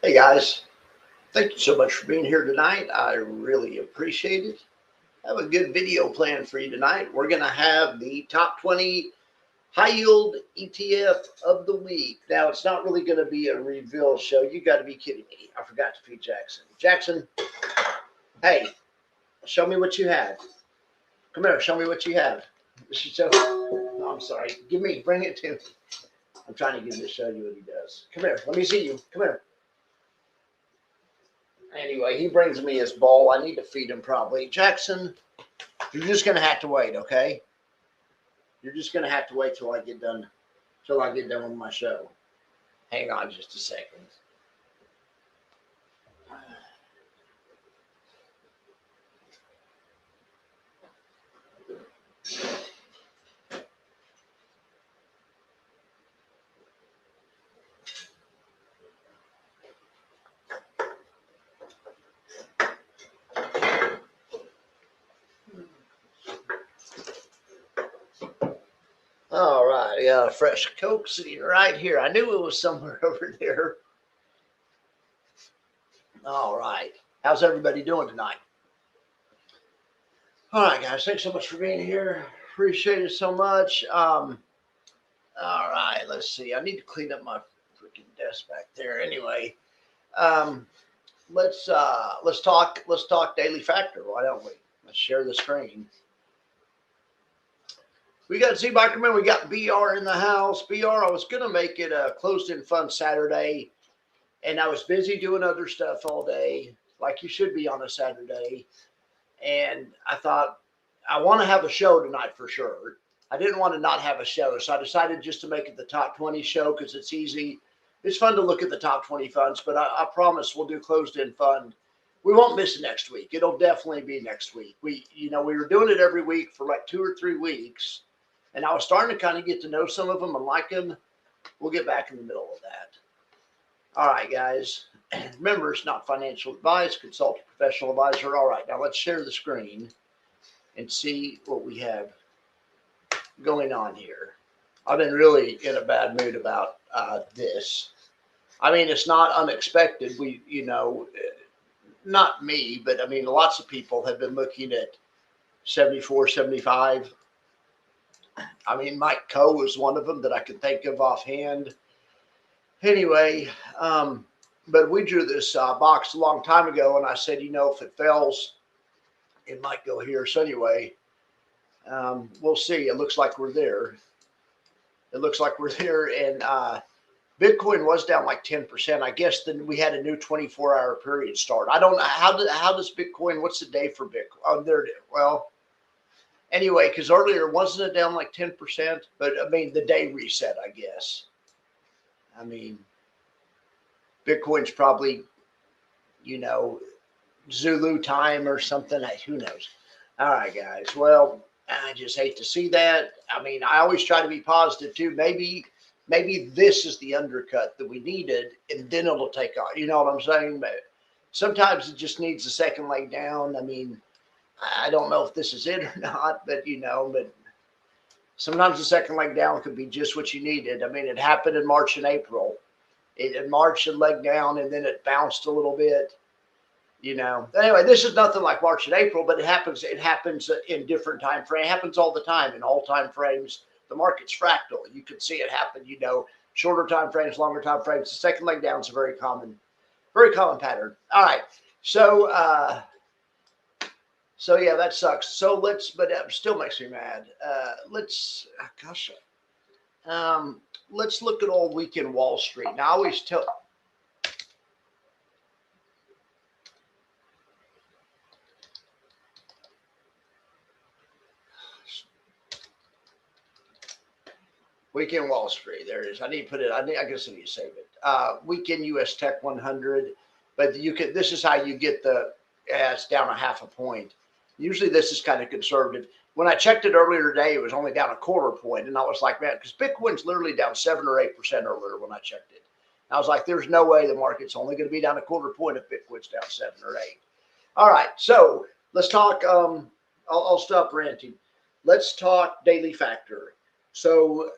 Hey guys, thank you so much for being here tonight. I really appreciate it. I have a good video planned for you tonight. We're going to have the top 20 high yield ETF of the week. Now, it's not really going to be a reveal show. You got to be kidding me. I forgot to feed Jackson. Jackson, hey, show me what you have. Come here, show me what you have. So, no, I'm sorry. Bring it to me. I'm trying to get him to show you what he does. Come here, let me see you. Come here. Anyway, he brings me his bowl. I need to feed him probably. Jackson, you're just gonna have to wait, okay? You're just gonna have to wait till I get done with my show. Hang on just a second. All right, I got a fresh Coke sitting right here. I knew it was somewhere over there. All right. How's everybody doing tonight? All right, guys. Thanks so much for being here. Appreciate it so much. All right. Let's see. I need to clean up my freaking desk back there. Anyway, um, let's talk daily factor. Why don't we? Let's share the screen. We got Z Bikerman. We got BR in the house. BR. I was gonna make it a closed-in fun Saturday, and I was busy doing other stuff all day, like you should be on a Saturday. And I thought I want to have a show tonight for sure. I didn't want to not have a show, so I decided just to make it the top 20 show because it's easy. It's fun to look at the top 20 funds, but I promise we'll do closed-in fund. We won't miss it next week. It'll definitely be next week. We were doing it every week for like 2 or 3 weeks, and I was starting to kind of get to know some of them and like them. We'll get back in the middle of that. All right, guys. Remember, it's not financial advice. Consult a professional advisor. All right, now let's share the screen and see what we have going on here. I've been really in a bad mood about this. I mean, it's not unexpected. Not me, but I mean, lots of people have been looking at 74, 75. I mean, Mike Coe was one of them that I can think of offhand. Anyway, but we drew this box a long time ago, and I said, if it fails, it might go here. So anyway, we'll see. It looks like we're there. And Bitcoin was down like 10%. I guess then we had a new 24-hour period start. I don't know how does Bitcoin. What's the day for Bitcoin? Oh, there it is. Well, anyway, because earlier wasn't it down like 10%? But I mean, the day reset, I guess. I mean, Bitcoin's probably, Zulu time or something. Who knows? All right, guys. Well, I just hate to see that. I mean, I always try to be positive too. Maybe this is the undercut that we needed, and then it'll take off. You know what I'm saying? But sometimes it just needs a second leg down. I mean, I don't know if this is it or not, but sometimes the second leg down could be just what you needed. I mean, it happened in March and April. In March, it leg down, and then it bounced a little bit. Anyway, this is nothing like March and April, but it happens in different time frames. It happens all the time in all time frames. The market's fractal. You can see it happen, shorter time frames, longer time frames. The second leg down is a very common pattern. All right. So yeah, that sucks. So but it still makes me mad. Let's look at all week in Wall Street. Now I always tell Weekend Wall Street. There it is. I need to put it. I guess I need to save it. Weekend U.S. Tech 100. But this is how you get it's down a half a point. Usually this is kind of conservative. When I checked it earlier today, it was only down a quarter point. And I was like, man, because Bitcoin's literally down 7 or 8% earlier when I checked it. And I was like, there's no way the market's only going to be down a quarter point if Bitcoin's down 7 or 8. All right. So let's talk. I'll stop ranting. Let's talk daily factor. So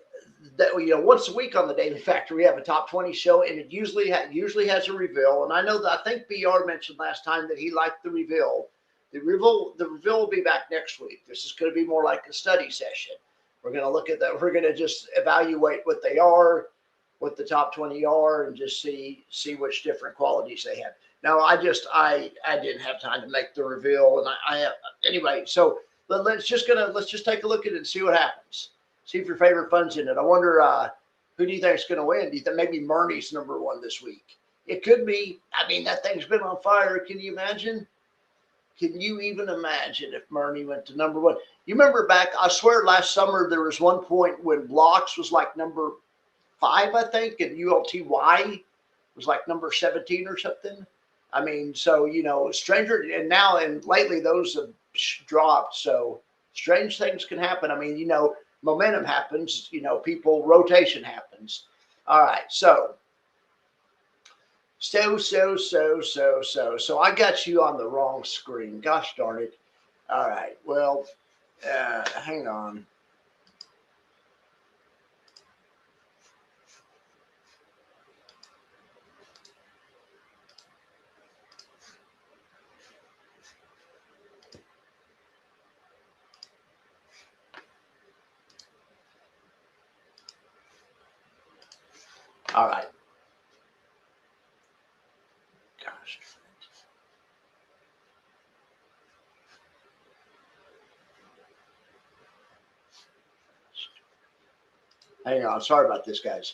that, once a week on the Daily Factor, we have a top 20 show, and it usually has a reveal. And I know that I think BR mentioned last time that he liked the reveal. The reveal will be back next week. This is going to be more like a study session. We're going to look at that. We're going to just evaluate what they are, what the top 20 are, and just see which different qualities they have. Now, I didn't have time to make the reveal, and I anyway. So let's just take a look at it and see what happens. See if your favorite fund's in it. I wonder who do you think is going to win? Do you think maybe Murney's number one this week? It could be. I mean, that thing's been on fire. Can you imagine? Can you even imagine if Murney went to number one? You remember back, I swear last summer there was one point when Blocks was like number 5, I think, and ULTY was like number 17 or something. I mean, so, stranger, and lately those have dropped. So strange things can happen. I mean, momentum happens, rotation happens. All right. So I got you on the wrong screen. Gosh darn it. All right. Well, hang on. All right. Gosh. Hang on. Sorry about this, guys.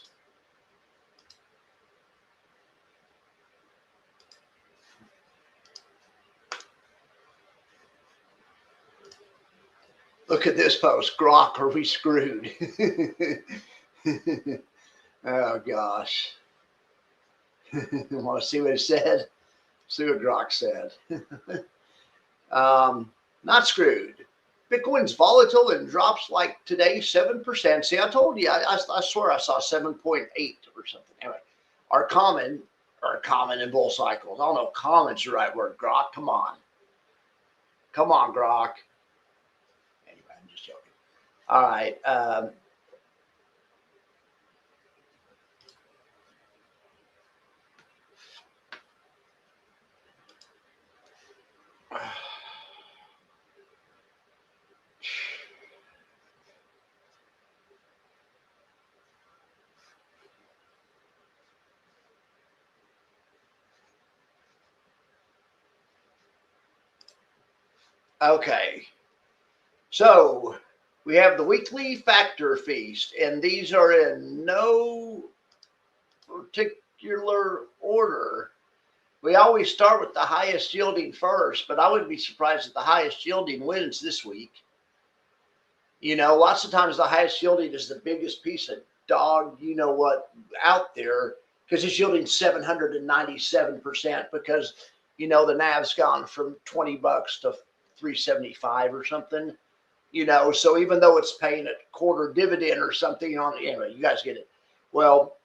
Look at this post. Grok, are we screwed? Oh, gosh. Want to see what it said? See what Grok said. Not screwed. Bitcoin's volatile and drops like today 7%. See, I told you, I swear I saw 7.8 or something. Anyway, are common in bull cycles. I don't know if common's the right word, Grok. Come on, Grok. Anyway, I'm just joking. All right. Okay, so we have the weekly factor feast, and these are in no particular order. We always start with the highest yielding first, but I wouldn't be surprised if the highest yielding wins this week. Lots of times the highest yielding is the biggest piece of dog, out there, because it's yielding 797% because, the NAV's gone from $20 to 375 or something, so even though it's paying a quarter dividend or something anyway, you guys get it. Well,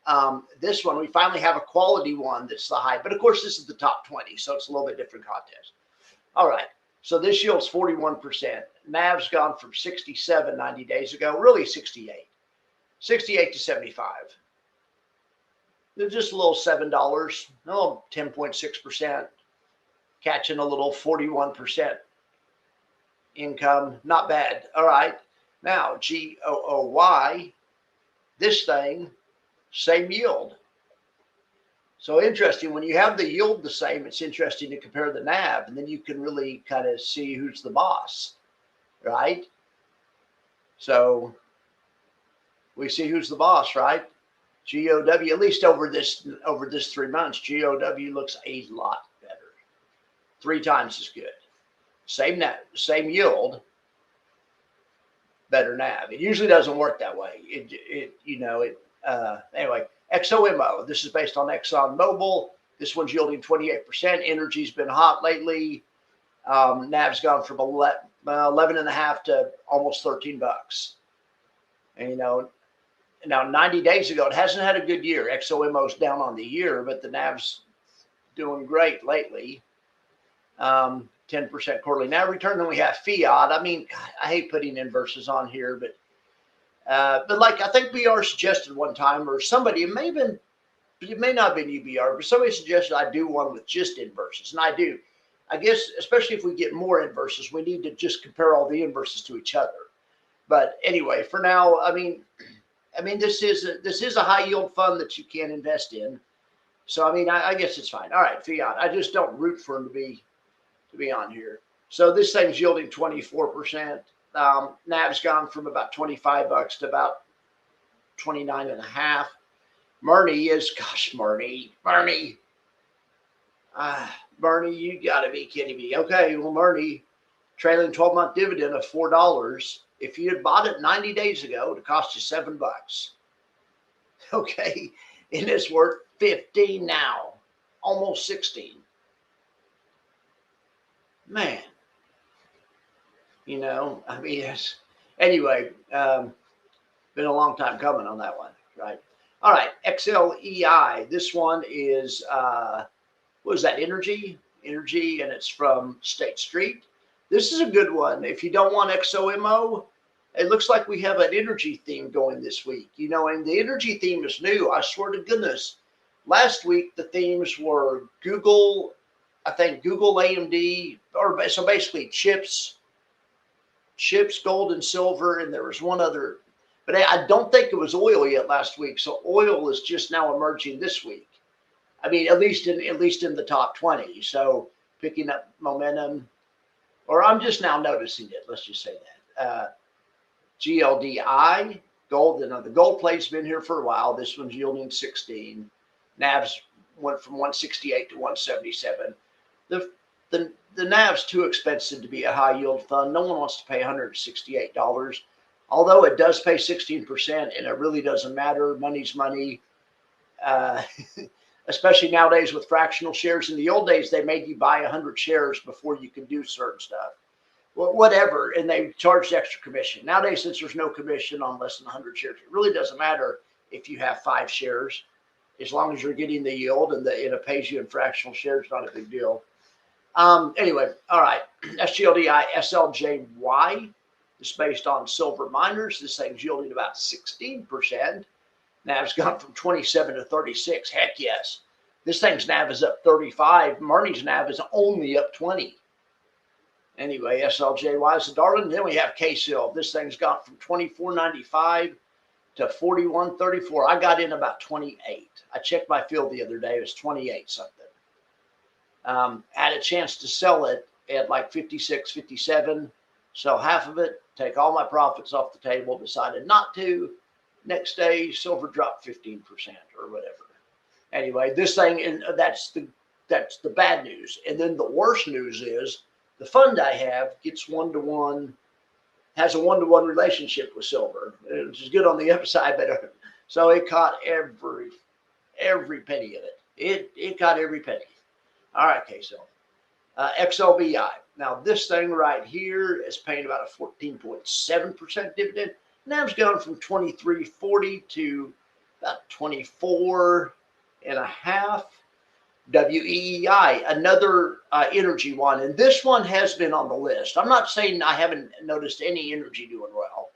this one, we finally have a quality one that's the high, but of course this is the top 20, so it's a little bit different contest. All right, so this yields 41%. NAV's gone from 67 90 days ago, really 68 to 75. They're just a little $7, a little 10.6%, catching a little 41% income, not bad. All right, now GOOY, this thing, same yield. So interesting, when you have the yield the same, it's interesting to compare the NAV, and then you can really kind of see who's the boss, right? So we see who's the boss, right? GOW, at least over this 3 months, GOW looks a lot better, 3 times as good. Same yield, better NAV. It usually doesn't work that way. Anyway, XOMO. This is based on ExxonMobil. This one's yielding 28%. Energy's been hot lately. NAV's gone from 11.5 to almost $13. And now 90 days ago, it hasn't had a good year. XOMO's down on the year, but the NAV's doing great lately. 10% quarterly NAV return. Then we have fiat. I mean, God, I hate putting inverses on here, but But like I think BR suggested one time, or somebody, it may not have been UBR, but somebody suggested I do one with just inverses, and I do. I guess especially if we get more inverses, we need to just compare all the inverses to each other. But anyway, for now, this is a high yield fund that you can invest in. So I guess it's fine. All right, fiat. I just don't root for him to be on here. So this thing's yielding 24%. NAV's gone from about $25 to about 29 and a half. Marnie is, gosh, Marnie, you got to be kidding me. Okay, well, Marnie, trailing 12-month dividend of $4. If you had bought it 90 days ago, it would cost you $7. Okay, and it's worth 15 now, almost 16. Man, it's, anyway, been a long time coming on that one, right? All right, XLEI. This one is, what is that, Energy, and it's from State Street. This is a good one. If you don't want XOMO, it looks like we have an energy theme going this week. And the energy theme is new. I swear to goodness. Last week, the themes were Google, I think Google, AMD, or so basically chips, gold and silver, and there was one other, but I don't think it was oil yet last week. So oil is just now emerging this week. At least in the top 20. So picking up momentum, or I'm just now noticing it. Let's just say that. GLDI, gold. The gold play's been here for a while. This one's yielding 16. NAVs went from 168 to 177. The NAV's too expensive to be a high yield fund. No one wants to pay $168. Although it does pay 16%, and it really doesn't matter. Money's money. Especially nowadays with fractional shares. In the old days, they made you buy 100 shares before you can do certain stuff. Well, whatever, and they charged extra commission. Nowadays, since there's no commission on less than 100 shares, it really doesn't matter if you have 5 shares. As long as you're getting the yield and it pays you in fractional shares, not a big deal. Anyway, all right. SGLDI SLJY is based on silver miners. This thing's yielding about 16%. NAV's gone from 27 to 36. Heck yes. This thing's NAV is up 35. Marnie's NAV is only up 20. Anyway, SLJY is the darling. Then we have KSIL. This thing's gone from $24.95 to $41.34. I got in about 28. I checked my field the other day. It was 28 something. Had a chance to sell it at like 56, 57. Sell half of it. Take all my profits off the table. Decided not to. Next day, silver dropped 15% or whatever. Anyway, this thing, and that's the bad news. And then the worst news is the fund I have gets has a one-to-one relationship with silver, which is good on the upside, but so it caught every penny of it. It caught every penny. All right, okay, so XLBI. Now this thing right here is paying about a 14.7% dividend. NAV's gone from 23.40 to about 24 and a half. WEEI, another energy one, and this one has been on the list. I'm not saying I haven't noticed any energy doing well,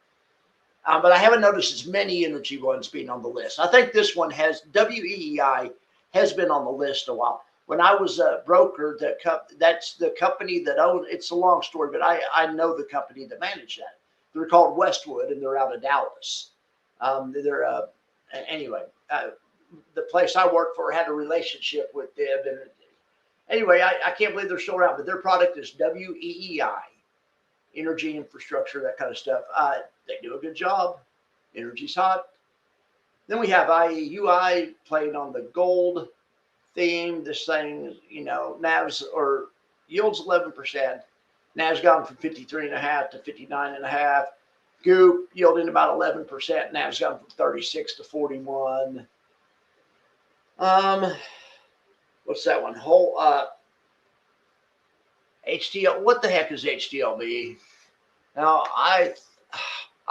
but I haven't noticed as many energy ones being on the list. I think this one WEEI has been on the list a while. When I was a broker, that's the company that owned. It's a long story, but I know the company that managed that. They're called Westwood, and they're out of Dallas. Anyway, the place I worked for had a relationship with them. And anyway, I can't believe they're still around, but their product is WEEI, energy infrastructure, that kind of stuff. They do a good job. Energy's hot. Then we have IEUI playing on the gold theme. This thing, NAVs or yields 11%. NAV's gone from 53.5 to 59.5. Goop yielding about 11%. NAV's gone from 36 to 41. What's that one? HTL. What the heck is HTLB? Now I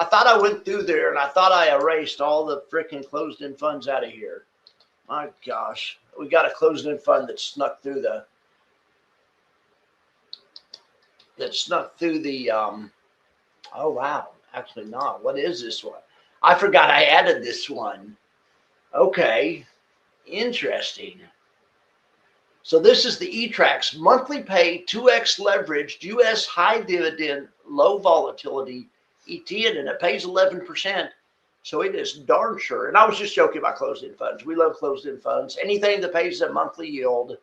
thought I went through there and I thought I erased all the freaking closed-end funds out of here. My gosh, we got a closed-end fund that snuck through the. Oh wow, actually not. What is this one? I forgot I added this one. Okay, interesting. So this is the eTrax monthly pay 2x leveraged U.S. high dividend, low volatility ETN, and it pays 11%. So it is darn sure. And I was just joking about closed-end funds. We love closed-end funds. Anything that pays a monthly yield.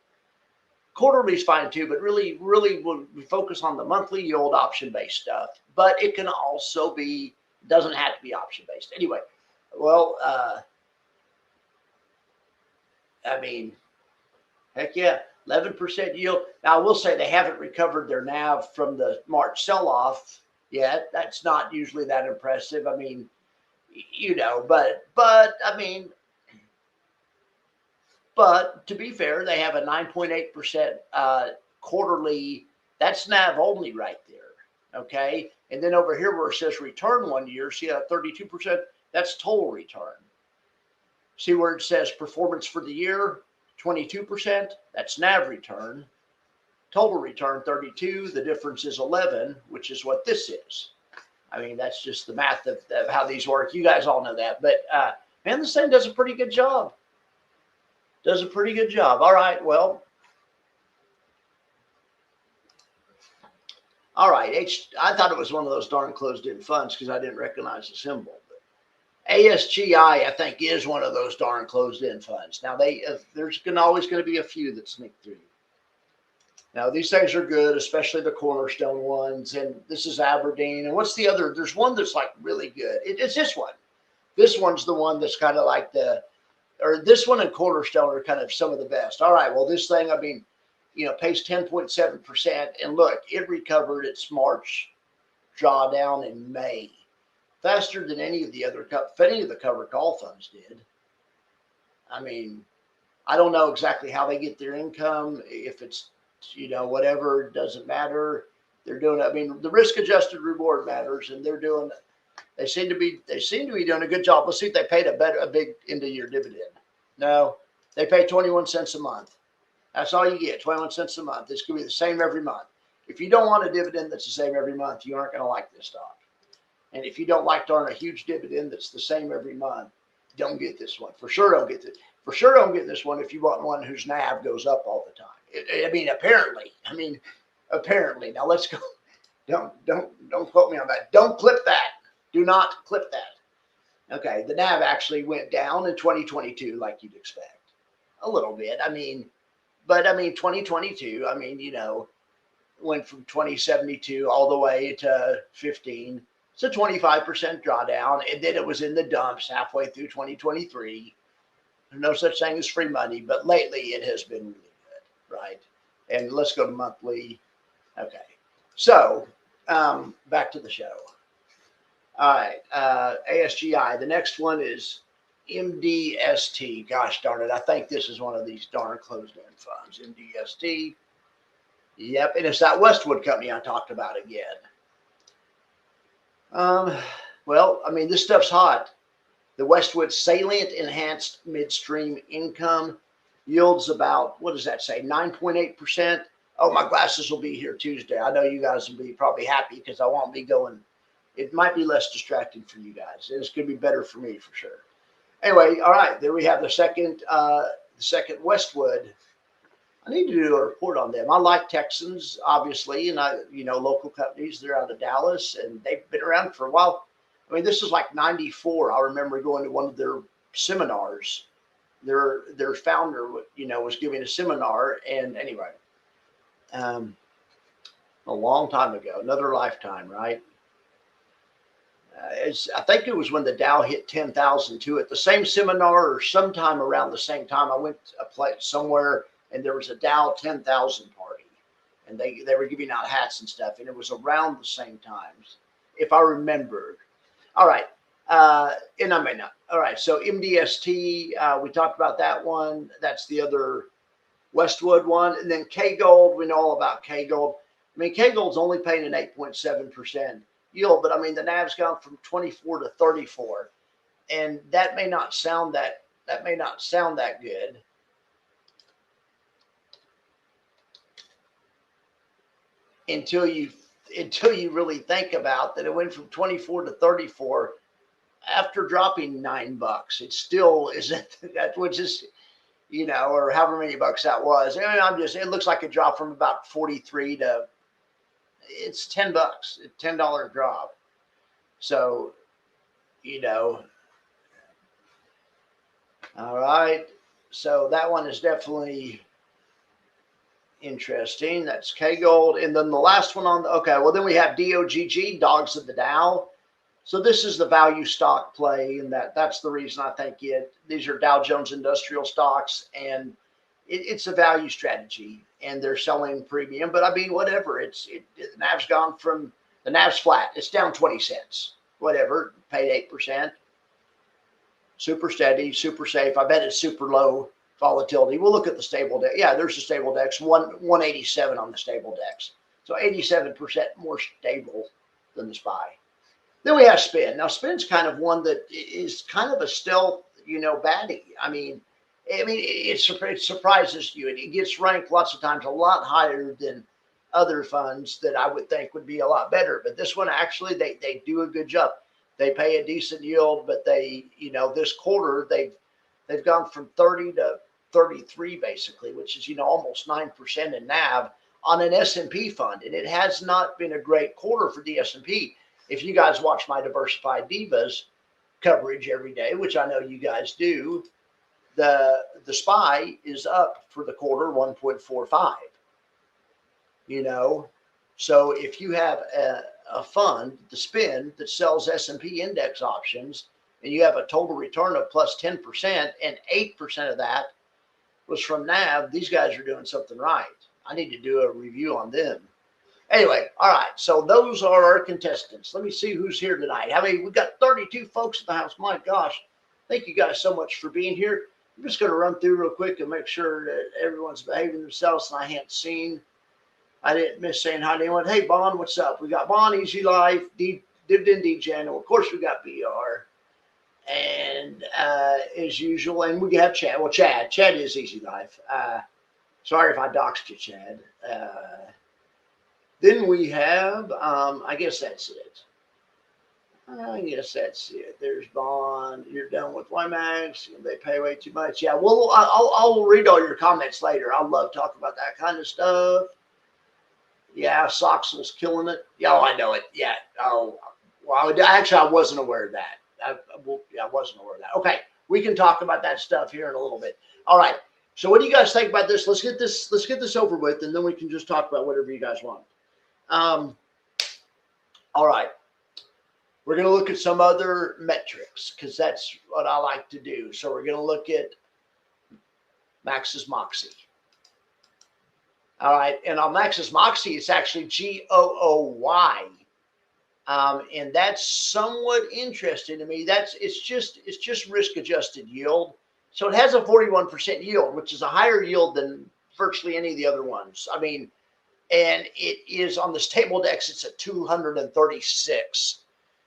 Quarterly is fine too, but really we focus on the monthly yield option-based stuff. But it can also be, doesn't have to be option-based. Anyway, well, I mean, heck yeah, 11% yield. Now, I will say they haven't recovered their NAV from the March sell-off yet. That's not usually that impressive. I mean, but I mean, but to be fair, they have a 9.8% quarterly. That's NAV only right there. Okay. And then over here where it says return 1 year, see that 32%? That's total return. See where it says performance for the year, 22%? That's NAV return. Total return 32. The difference is 11, which is what this is. I mean, that's just the math of how these work. You guys all know that. But man, this thing does a pretty good job. Does a pretty good job. All right. Well, all right. I thought it was one of those darn closed-end funds because I didn't recognize the symbol. But ASGI, I think, is one of those darn closed-end funds. Now, there's always going to be a few that sneak through. Now, these things are good, especially the cornerstone ones. And this is Aberdeen. And what's the other? There's one that's like really good. It's this one. This one's the one that's kind of like or this one and Cornerstone are kind of some of the best. All right. Well, this thing, I mean, pays 10.7%. And look, it recovered its March drawdown in May faster than any of the covered call funds did. I mean, I don't know exactly how they get their income. If it's, whatever, it doesn't matter. They're doing, I mean, the risk adjusted reward matters, and they seem to be doing a good job. Let's see if they paid a big end of year dividend. No, they pay 21 cents a month. That's all you get, 21 cents a month. This could be the same every month. If you don't want a dividend that's the same every month, you aren't going to like this stock. And if you don't like darn a huge dividend that's the same every month, don't get this one. For sure don't get this. For sure don't get this one if you want one whose NAV goes up all the time. Apparently. Now let's go. Don't quote me on that. Don't clip that. Do not clip that. Okay, the NAV actually went down in 2022, like you'd expect, a little bit. 2022. Went from 2072 all the way to 15. It's a 25% drawdown, and then it was in the dumps halfway through 2023. There's no such thing as free money, but lately it has been really good, right? And let's go to monthly. Okay, so back to the show. All right, ASGI. The next one is MDST. Gosh darn it. I think this is one of these darn closed-end funds. MDST. Yep, and it's that Westwood company I talked about again. Well, I mean, this stuff's hot. The Westwood Salient Enhanced Midstream Income yields about, what does that say, 9.8%? Oh, my glasses will be here Tuesday. I know you guys will be probably happy because I won't be going. It might be less distracting for you guys. It's going to be better for me for sure. Anyway, all right, there we have the second Westwood. I need to do a report on them. I like Texans, obviously, and local companies. They're out of Dallas, and they've been around for a while. I mean, this is like 94. I remember going to one of their seminars. Their founder, was giving a seminar, and anyway, a long time ago, another lifetime, right? I think it was when the Dow hit 10,002 at the same seminar, or sometime around the same time. I went to a place somewhere, and there was a Dow 10,000 party, and they were giving out hats and stuff, and it was around the same times, if I remember. All right, and I may not. All right, so MDST, we talked about that one. That's the other Westwood one, and then K Gold. We know all about K Gold. I mean, K Gold's only paying an 8.7% yield, but I mean the NAV's gone from 24 to 34, and that may not sound that good. Until you really think about that, it went from 24 to 34. after dropping $9, it still isn't that, which is, or however many bucks that was. I mean, it looks like it dropped from about 43 to, it's $10, $10 drop. So, all right. So that one is definitely interesting. That's K Gold. And then the last one okay, well, then we have DOGG, Dogs of the Dow. So this is the value stock play, and that's the reason I think these are Dow Jones Industrial stocks, and it's a value strategy, and they're selling premium. But I mean, whatever. The NAV's flat. It's down 20 cents. Whatever. Paid 8%. Super steady, super safe. I bet it's super low volatility. We'll look at the stable dex. Yeah, there's the stable dex. 187 on the stable dex. So 87% more stable than the SPY. Then we have Spin. Now, Spin's kind of one that is kind of a stealth, baddie. I mean, it surprises you. It gets ranked lots of times a lot higher than other funds that I would think would be a lot better. But this one, actually, they do a good job. They pay a decent yield, but this quarter, they've gone from 30 to 33 basically, which is, almost 9% in NAV on an S&P fund. And it has not been a great quarter for the S&P. If you guys watch my Diversified Divas coverage every day, which I know you guys do, the SPY is up for the quarter 1.45. So if you have a fund, the Spin, that sells S&P index options, and you have a total return of plus 10%, and 8% of that was from NAV, these guys are doing something right. I need to do a review on them. Anyway, all right, so those are our contestants. Let me see who's here tonight. We've got 32 folks in the house. My gosh, thank you guys so much for being here. I'm just going to run through real quick and make sure that everyone's behaving themselves, and I didn't miss saying hi to anyone. Hey, Bond, what's up? We got Bond, Easy Life, Dividend DJ, and of course we got BR. And as usual, and we have Chad. Well, Chad is Easy Life. Sorry if I doxed you, Chad. Then we have, I guess that's it. There's Bond. You're done with WiMAX. They pay way too much. Yeah, well, I'll read all your comments later. I love talking about that kind of stuff. Yeah, Soxel's killing it. Yeah, I know it. Yeah. Oh, well, actually, I wasn't aware of that. I wasn't aware of that. Okay, we can talk about that stuff here in a little bit. All right. So, what do you guys think about this? Let's get this over with, and then we can just talk about whatever you guys want. All right. We're going to look at some other metrics because that's what I like to do. So, we're going to look at Max's Moxie. All right, and on Max's Moxie, it's actually GOOY, and that's somewhat interesting to me. It's just risk-adjusted yield, so it has a 41% yield, which is a higher yield than virtually any of the other ones. I mean, and it is on the stable dex. It's at 236,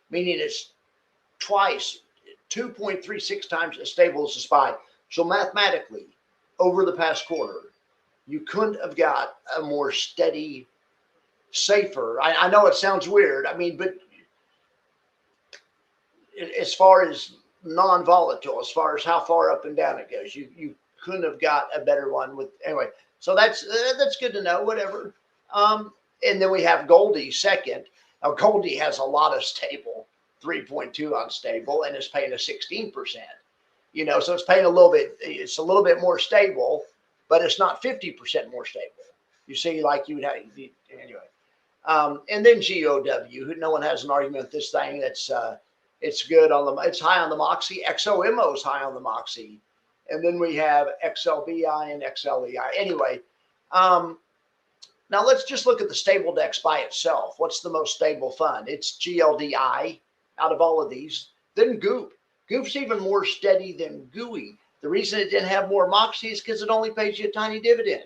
meaning it's 2.36 times as stable as the SPY. So mathematically, over the past quarter, you couldn't have got a more steady, safer. I know it sounds weird. I mean, but as far as non-volatile, as far as how far up and down it goes, you couldn't have got a better one with anyway. So that's good to know. Whatever. And then we have Goldie second. Now Goldie has a lot of stable, 3.2 on stable, and is paying a 16%. So it's paying a little bit. It's a little bit more stable. But it's not 50% more stable. You see, like you would have anyway. And then GOW, no one has an argument with this thing. It's good it's high on the Moxie. XOMO is high on the Moxie, and then we have XLBI and XLEI. Anyway, now let's just look at the stable dex by itself. What's the most stable fund? It's GLDI out of all of these. Then Goop. Goop's even more steady than GUI. The reason it didn't have more Moxie is because it only pays you a tiny dividend.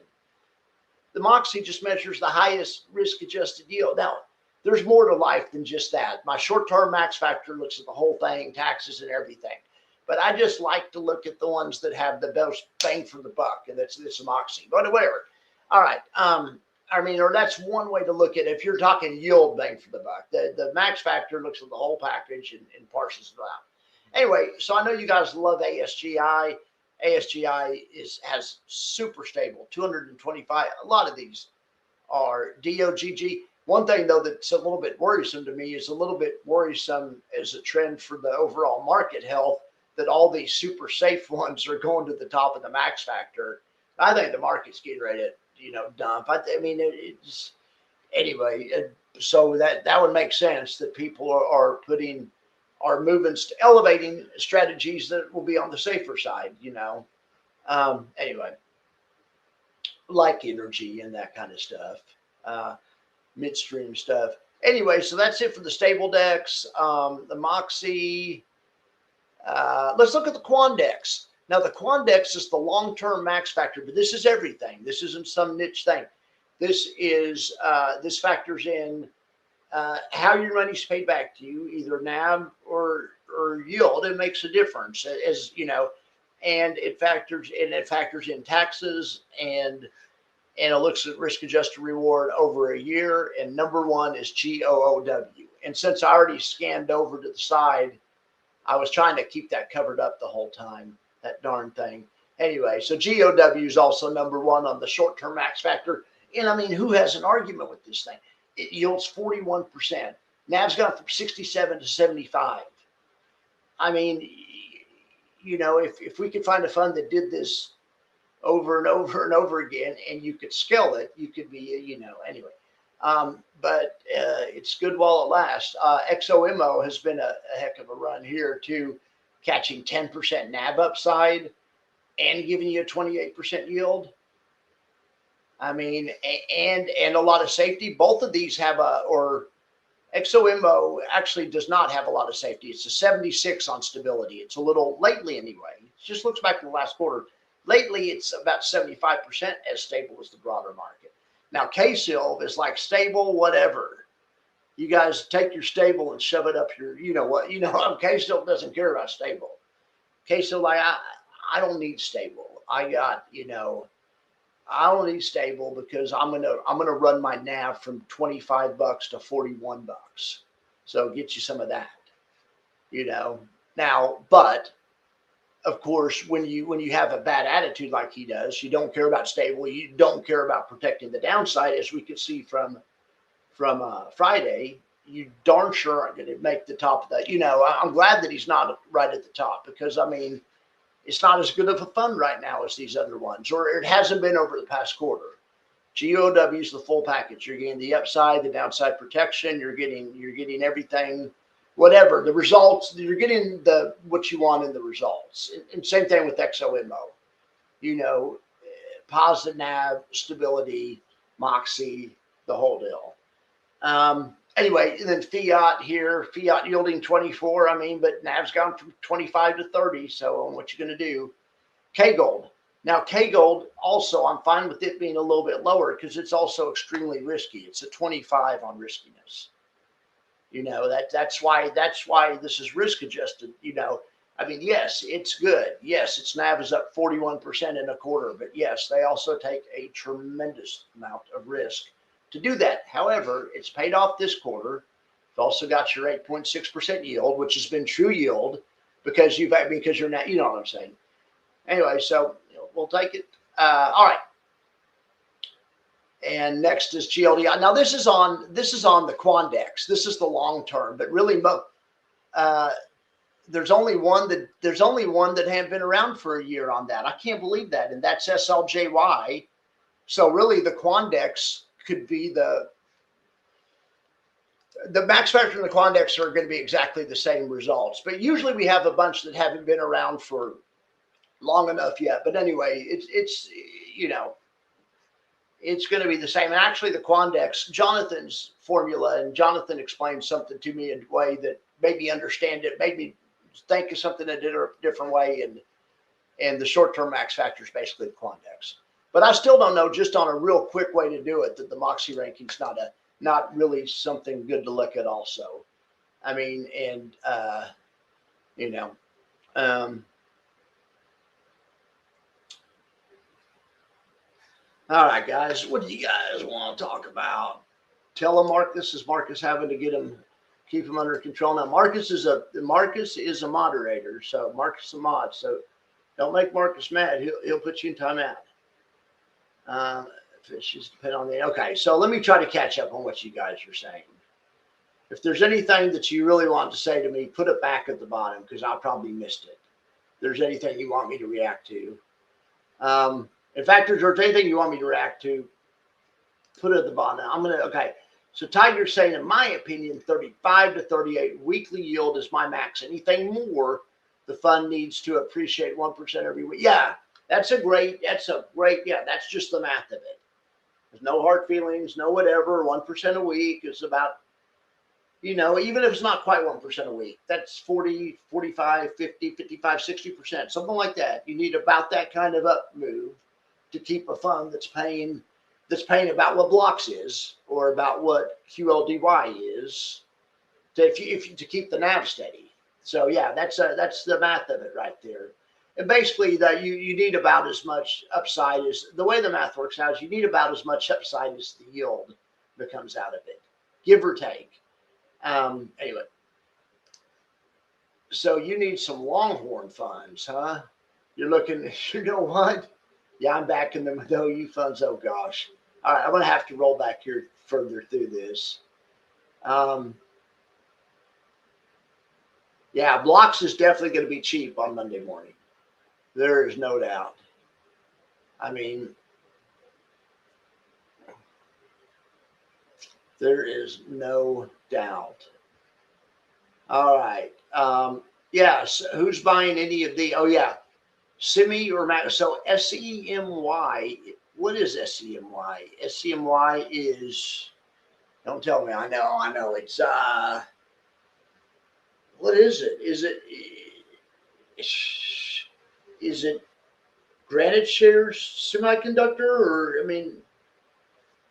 The Moxie just measures the highest risk-adjusted yield. Now, there's more to life than just that. My short-term max factor looks at the whole thing, taxes and everything. But I just like to look at the ones that have the best bang for the buck, and that's this Moxie. But whatever. All right. Or that's one way to look at it. If you're talking yield bang for the buck, the max factor looks at the whole package and parses it out. Anyway, so I know you guys love ASGI. ASGI has super stable 225. A lot of these are DOGG. One thing though that's a little bit worrisome to me is a little bit worrisome as a trend for the overall market health that all these super safe ones are going to the top of the max factor. I think the market's getting ready to dump. I mean it's anyway. So that would make sense that people are putting are moving elevating strategies that will be on the safer side. Anyway, like energy and that kind of stuff. Midstream stuff. Anyway, so that's it for the stable decks. The Moxie. Let's look at the Quandex. Now, the Quandex is the long-term max factor, but this is everything. This isn't some niche thing. This factors in how your money's paid back to you, either NAV or yield. It makes a difference, as you know, and it factors in taxes and it looks at risk adjusted reward over a year. And number one is GOOW. And since I already scanned over to the side, I was trying to keep that covered up the whole time, that darn thing. Anyway, so GOW is also number one on the short-term max factor. And I mean, who has an argument with this thing? It yields 41%. NAV's gone from 67 to 75. I mean, if we could find a fund that did this over and over and over again, and you could scale it, you could be, anyway. But it's good while it lasts. XOMO has been a heck of a run here too, catching 10% NAV upside and giving you a 28% yield. I mean, and a lot of safety. Both of these have XOMO actually does not have a lot of safety. It's a 76 on stability. It's a little lately anyway. It just looks back to the last quarter. Lately, it's about 75% as stable as the broader market. Now, K-Silv is like stable, whatever. You guys take your stable and shove it up your, K-Silv doesn't care about stable. K-Silv, like, I don't need stable. I don't need stable because I'm gonna run my NAV from $25 to $41. So get you some of that. Now, but of course, when you have a bad attitude like he does, you don't care about stable, you don't care about protecting the downside, as we could see from Friday. You darn sure aren't going to make the top of that. I'm glad that he's not right at the top because I mean, it's not as good of a fund right now as these other ones, or it hasn't been over the past quarter. GOW is the full package. You're getting the upside, the downside protection. You're getting everything. Whatever the results, you're getting what you want in the results. And same thing with XOMO. Positive NAV, stability, Moxie, the whole deal. Anyway, and then Fiat here, Fiat yielding 24. I mean, but NAV's gone from 25 to 30. So what you going to do? K-Gold. Now, K-Gold also, I'm fine with it being a little bit lower because it's also extremely risky. It's a 25 on riskiness. That's why this is risk adjusted. I mean, yes, it's good. Yes, its NAV is up 41% in a quarter, but yes, they also take a tremendous amount of risk to do that. However, it's paid off this quarter. It's also got your 8.6% yield, which has been true yield because you're not, you know what I'm saying. Anyway, so we'll take it. All right. And next is GLDI. Now this is on the Quandex. This is the long term, but really, there's only one that hadn't been around for a year on that. I can't believe that, and that's SLJY. So really, the Quandex could be the max factor and the Quandex are going to be exactly the same results. But usually we have a bunch that haven't been around for long enough yet. But anyway, it's going to be the same. And actually, the Quandex, Jonathan's formula, and Jonathan explained something to me in a way that made me understand it, made me think of something in a different way. And the short-term max factor is basically the Quandex. But I still don't know, just on a real quick way to do it, that the Moxie ranking's not really something good to look at also. I mean, and, all right, guys, what do you guys want to talk about? Tell them, Mark, this is Marcus having to get him Keep them under control. Now, Marcus is a moderator, so Marcus is a mod. So don't make Marcus mad. He'll put you in timeout. Fishes depend on the okay. So let me try to catch up on what you guys are saying. If there's anything that you really want to say to me, put it back at the bottom because I probably missed it. If there's anything you want me to react to. In fact, if there's anything you want me to react to, put it at the bottom. Okay. So Tiger's saying, in my opinion, 35 to 38 weekly yield is my max. Anything more, the fund needs to appreciate 1% every week. Yeah, that's just the math of it. There's no hard feelings, no whatever. 1% a week is about, even if it's not quite 1% a week, that's 40, 45, 50, 55, 60%, something like that. You need about that kind of up move to keep a fund that's paying about what blocks is or about what QLDY is to keep the NAV steady. So yeah, that's the math of it right there. And basically that you need about as much upside as the way the math works out is you need about as much upside as the yield that comes out of it, give or take. Anyway, so you need some Longhorn funds, huh? You're looking, you know what? Yeah, I'm back in the OU funds. Oh gosh. All right, I'm going to have to roll back here further through this. Yeah, blocks is definitely going to be cheap on Monday morning. There is no doubt. I mean, there is no doubt. All right. Yes. Who's buying any of the? Oh yeah, SEMI or Max. So SEMY. What is SEMY? SEMY is. Don't tell me. I know. It's what is it? Is it Granite Shares Semiconductor or I mean,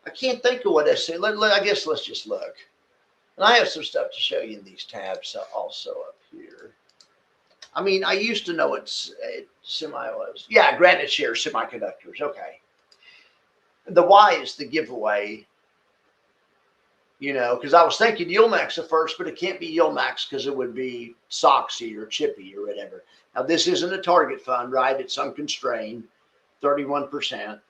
I can't think of what SEMY. I guess let's just look. And I have some stuff to show you in these tabs also up here. I mean, I used to know what semi was. Yeah, Granite Shares Semiconductors. Okay. The Y is the giveaway, because I was thinking Yieldmax at first, but it can't be Yieldmax because it would be Soxy or Chippy or whatever. Now, this isn't a target fund, right? It's unconstrained, 31%.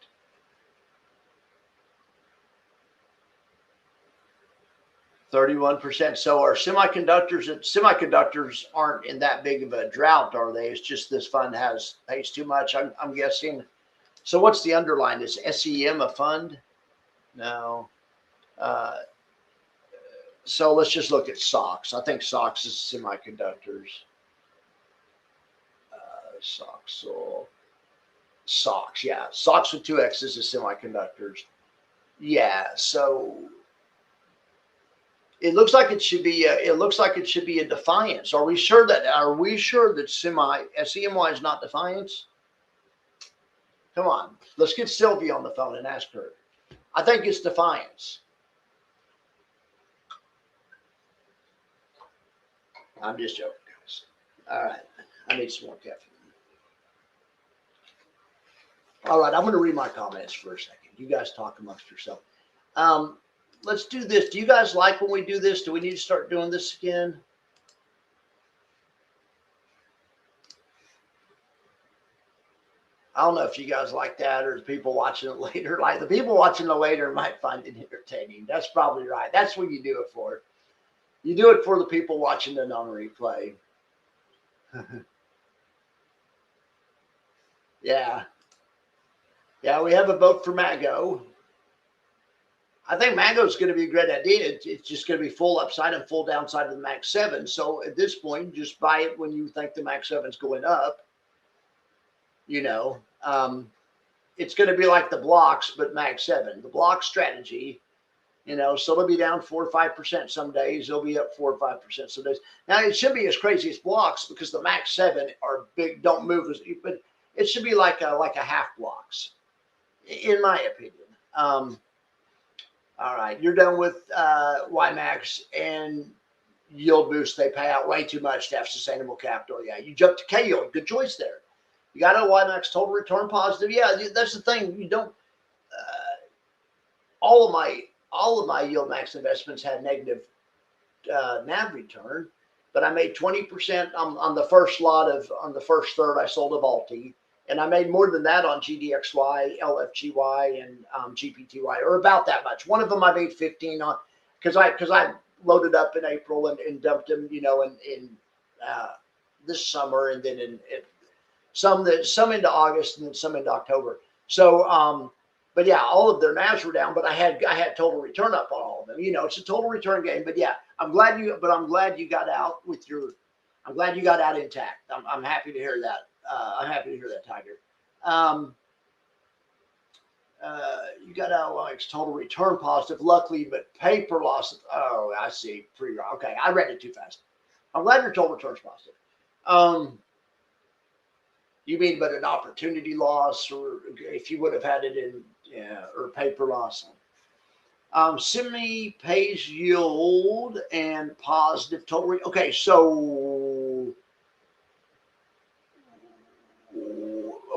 31%. So our semiconductors aren't in that big of a drought, are they? It's just this fund pays too much, I'm guessing. So what's the underline? Is SEM a fund? No. So let's just look at SOX. I think SOX is semiconductors. SOX, yeah. SOX with 2 X's is semiconductors. Yeah, so it looks like it should be a Defiance. Are we sure that SEMY is not Defiance? Come on, let's get Sylvia on the phone and ask her. I think it's Defiance. I'm just joking, guys. All right, I need some more caffeine. All right, I'm going to read my comments for a second. You guys talk amongst yourself. Let's do this. Do you guys like when we do this? Do we need to start doing this again? I don't know if you guys like that or the people watching it later. Like the people watching it later might find it entertaining. That's probably right. That's what you do it for. You do it for the people watching it on replay. Yeah. Yeah, we have a vote for Mago. I think Mago is going to be a great idea. It's just going to be full upside and full downside of the Max 7. So at this point, just buy it when you think the Max 7 is going up. It's going to be like the blocks, but Max 7. The block strategy, so they'll be down 4 or 5% some days. They'll be up 4 or 5% some days. Now, it should be as crazy as blocks because the Max 7 are big, don't move as, but it should be like a half blocks, in my opinion. All right, you're done with YMAX and yield boost. They pay out way too much to have sustainable capital. Yeah, you jumped to K-yield. Good choice there. You got a YMAX total return positive. Yeah, that's the thing. You don't. All of my yield max investments had negative NAV return, but I made 20% on the first lot on the first third I sold of Alti. And I made more than that on GDXY, LFGY, and GPTY, or about that much. One of them I made 15 on because I loaded up in April and dumped them, in this summer, and then in some into August, and then some into October. So, but yeah, all of their NAVs were down, but I had total return up on all of them. It's a total return game. But yeah, I'm glad you got out with your. I'm glad you got out intact. I'm happy to hear that. I'm happy to hear that, Tiger. You got out like total return positive, luckily, but paper loss. Oh, I see. Okay, I read it too fast. I'm glad your total return's positive. You mean but an opportunity loss, or if you would have had it in, or paper loss. Semi pays yield and positive total. Okay, so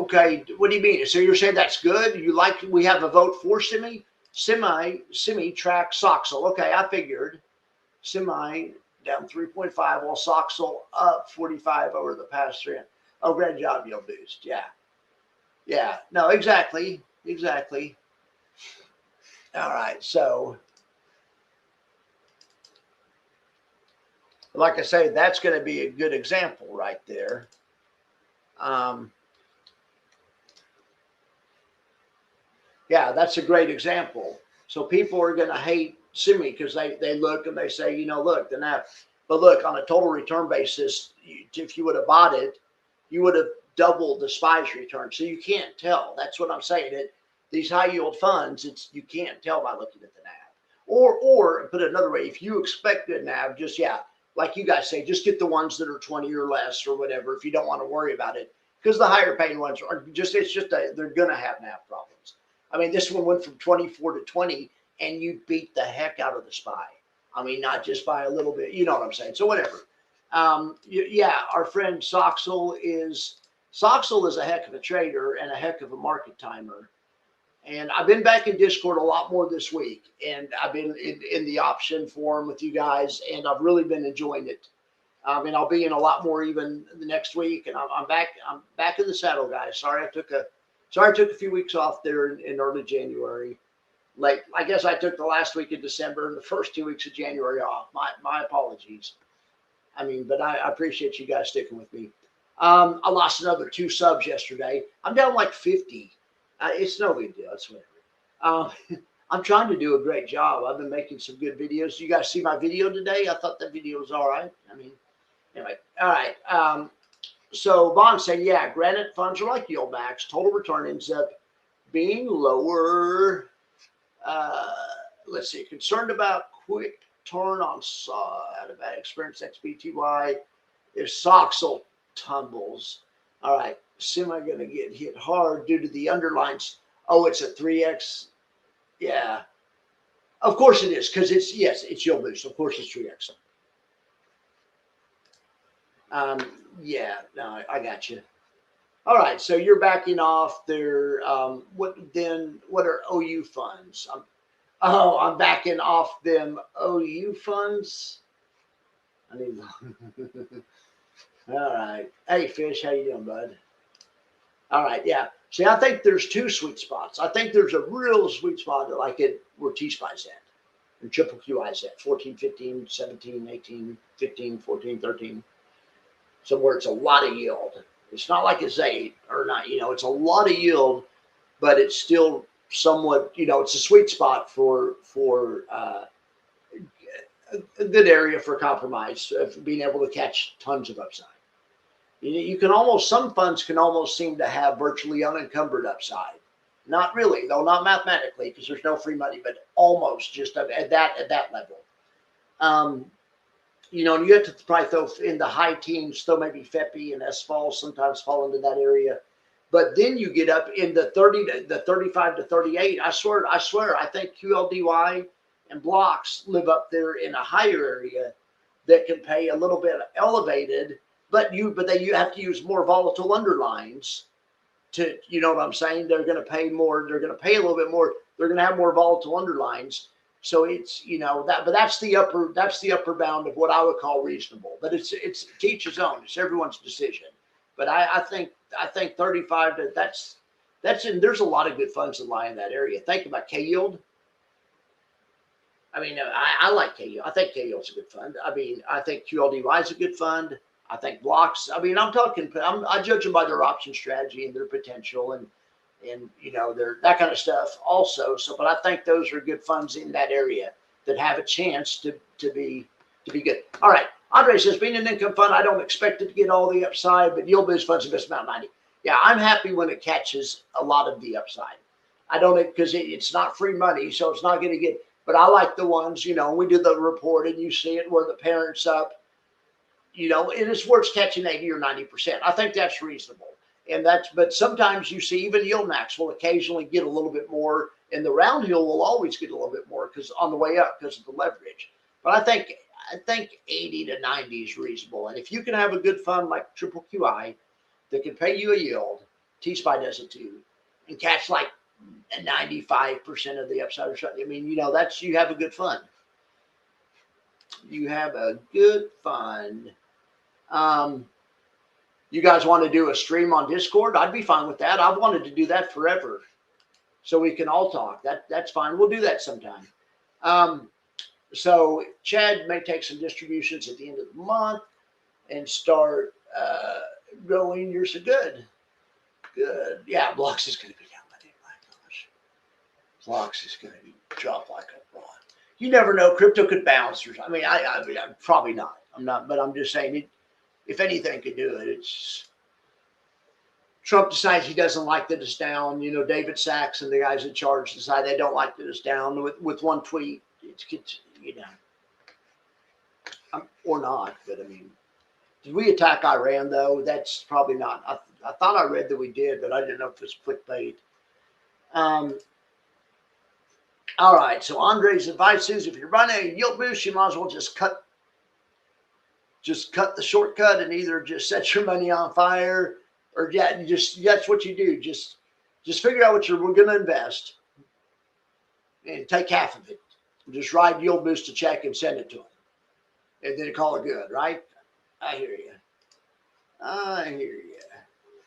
okay, what do you mean? So you're saying that's good? We have a vote for semi track Soxel. Okay, I figured semi down 3.5 while Soxel up 45 over the past 3. Oh, great job, yield boost. Yeah. No, exactly. All right, so like I say, that's going to be a good example right there. Yeah, that's a great example. So people are going to hate semi because they look and they say, look, the NAV. But look, on a total return basis, if you would have bought it, you would have doubled the SPY's return. So you can't tell. That's what I'm saying. These high yield funds, you can't tell by looking at the NAV. Or put it another way, if you expect a NAV, just like you guys say, just get the ones that are 20 or less or whatever if you don't want to worry about it. Because the higher paying ones are they're gonna have NAV problems. I mean, this one went from 24 to 20 and you beat the heck out of the SPY. I mean, not just by a little bit, you know what I'm saying? So whatever. Our friend Soxel is a heck of a trader and a heck of a market timer. And I've been back in Discord a lot more this week, and I've been in the option forum with you guys, and I've really been enjoying it. And I'll be in a lot more even the next week. And I'm back in the saddle, guys. Sorry I took a few weeks off there in early January. I guess I took the last week of December and the first 2 weeks of January off. My apologies. I mean, but I appreciate you guys sticking with me. I lost another 2 subs yesterday. I'm down like 50. It's no big deal. It's whatever. I'm trying to do a great job. I've been making some good videos. You guys see my video today? I thought that video was all right. I mean, anyway, all right. So Vaughn said, yeah, granite funds are like yield max. Total return ends up being lower. Let's see. Concerned about quick turn on out of bad experience. XBTY if Soxel tumbles. All right. Semi going to get hit hard due to the underlines. Oh, it's a 3x. Yeah. Of course it is, because it's yield boost. Of course it's 3x. Yeah, no, I got you. All right, so you're backing off their what are OU funds? I'm backing off them OU funds. I need all right. Hey Fish, how you doing, bud? All right, yeah. See, I think there's 2 sweet spots. I think there's a real sweet spot like it where T-SPY's at and triple QI's at 14, 15, 17, 18, 15, 14, 13. Somewhere it's a lot of yield. It's not like it's 8 or not, it's a lot of yield, but it's still somewhat, it's a sweet spot for a good area for compromise of being able to catch tons of upside. You can some funds can almost seem to have virtually unencumbered upside. Not really, though, not mathematically, because there's no free money, but almost just at that level. And you have to probably throw in the high teens, throw maybe FEPI and SFAL sometimes fall into that area. But then you get up in the 35 to 38. I swear, I think QLDY and blocks live up there in a higher area that can pay a little bit elevated, but you have to use more volatile underlines to, you know what I'm saying? They're going to pay more. They're going to pay a little bit more. They're going to have more volatile underlines So it's, you know, that, but that's the upper bound of what I would call reasonable. But it's to each his own. It's everyone's decision. But I think 35 to that's in. There's a lot of good funds that lie in that area. Think about K Yield. I mean, I like K Yield. I think K Yield's a good fund. I mean, I think QLDY is a good fund. I think blocks. I mean, I judge them by their option strategy and their potential and you know their that kind of stuff also. So, but I think those are good funds in that area that have a chance to be good. All right. Andre says, being an income fund, I don't expect it to get all the upside, but yield based funds invest about 90. Yeah, I'm happy when it catches a lot of the upside. I don't, because it's not free money, so it's not going to get. But I like the ones, you know, we do the report and you see it where the parent's up, you know, it is worth catching 80 or 90%. I think that's reasonable. And that's, but sometimes you see even yield max will occasionally get a little bit more, and the round hill will always get a little bit more because on the way up because of the leverage. But I think 80 to 90 is reasonable. And if you can have a good fund like Triple QI that can pay you a yield, T-SPY does it too, and catch like 95% of the upside or something. I mean, you know, that's, you have a good fund. You have a good fund. You guys want to do a stream on Discord? I'd be fine with that. I've wanted to do that forever, so we can all talk. That's fine. We'll do that sometime. So Chad may take some distributions at the end of the month and start growing. You're so good. Good. Yeah, Blocks is going to be down by $8. Blocks is going to drop like a rock. You never know. Crypto could bounce. I mean, I'm probably not. I'm not, but I'm just saying it. If anything could do it, it's Trump decides he doesn't like that it's down. You know, David Sachs and the guys in charge decide they don't like that it's down with one tweet. It's you know, or not. But I mean, did we attack Iran though? That's probably not. I thought I read that we did, but I didn't know if it was clickbait. All right. So Andre's advice is if you're running a yield boost, you might as well just cut the shortcut and either just set your money on fire or that's what you do. Just figure out what you're going to invest and take half of it. Just write yield boost a check and send it to them. And then call it good, right? I hear you.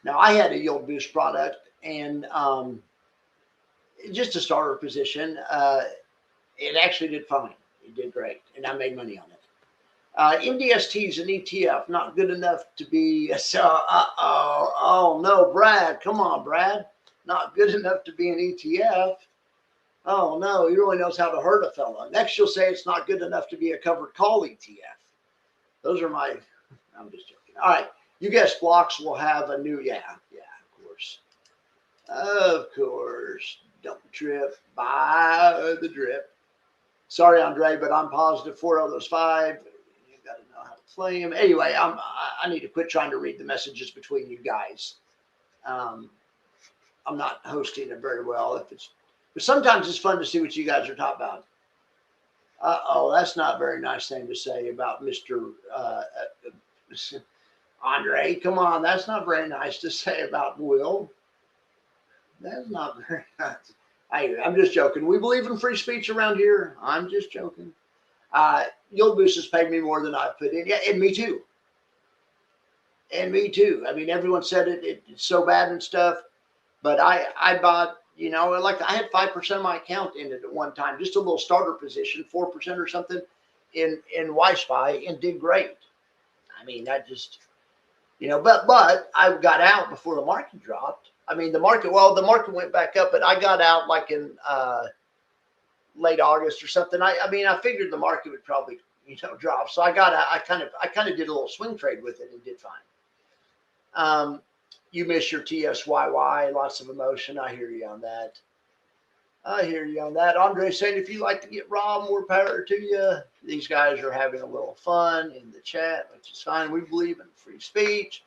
Now I had a yield boost product and just a starter position. It actually did fine. It did great. And I made money on it. MDST is an ETF, not good enough to be. Oh no, Brad, come on, Brad, not good enough to be an ETF. Oh no, he really knows how to hurt a fella. Next, you'll say it's not good enough to be a covered call ETF. Those are my. I'm just joking. All right, you guess Blocks will have a new. Yeah, of course. Don't trip by the drip. Sorry, Andre, but I'm positive 4 of those 5. Got to know how to play him. Anyway, I need to quit trying to read the messages between you guys. I'm not hosting it very well. But sometimes it's fun to see what you guys are talking about. That's not a very nice thing to say about Mr. Andre. Come on, that's not very nice to say about Will. That's not very nice. I'm just joking. We believe in free speech around here. I'm just joking. Yield Boost has paid me more than I've put in. Yeah, and me too. I mean, everyone said it's so bad and stuff, but I bought, you know, like I had 5% of my account in it at one time, just a little starter position, 4% or something in YSPY, and did great. I mean, I just, you know, but I got out before the market dropped. I mean, the market went back up, but I got out like in late August or something. I mean, I figured the market would probably, you know, drop. So I kind of did a little swing trade with it and did fine. You miss your TSYY, lots of emotion. I hear you on that. Andre saying, if you like to get raw, more power to you. These guys are having a little fun in the chat, which is fine. We believe in free speech.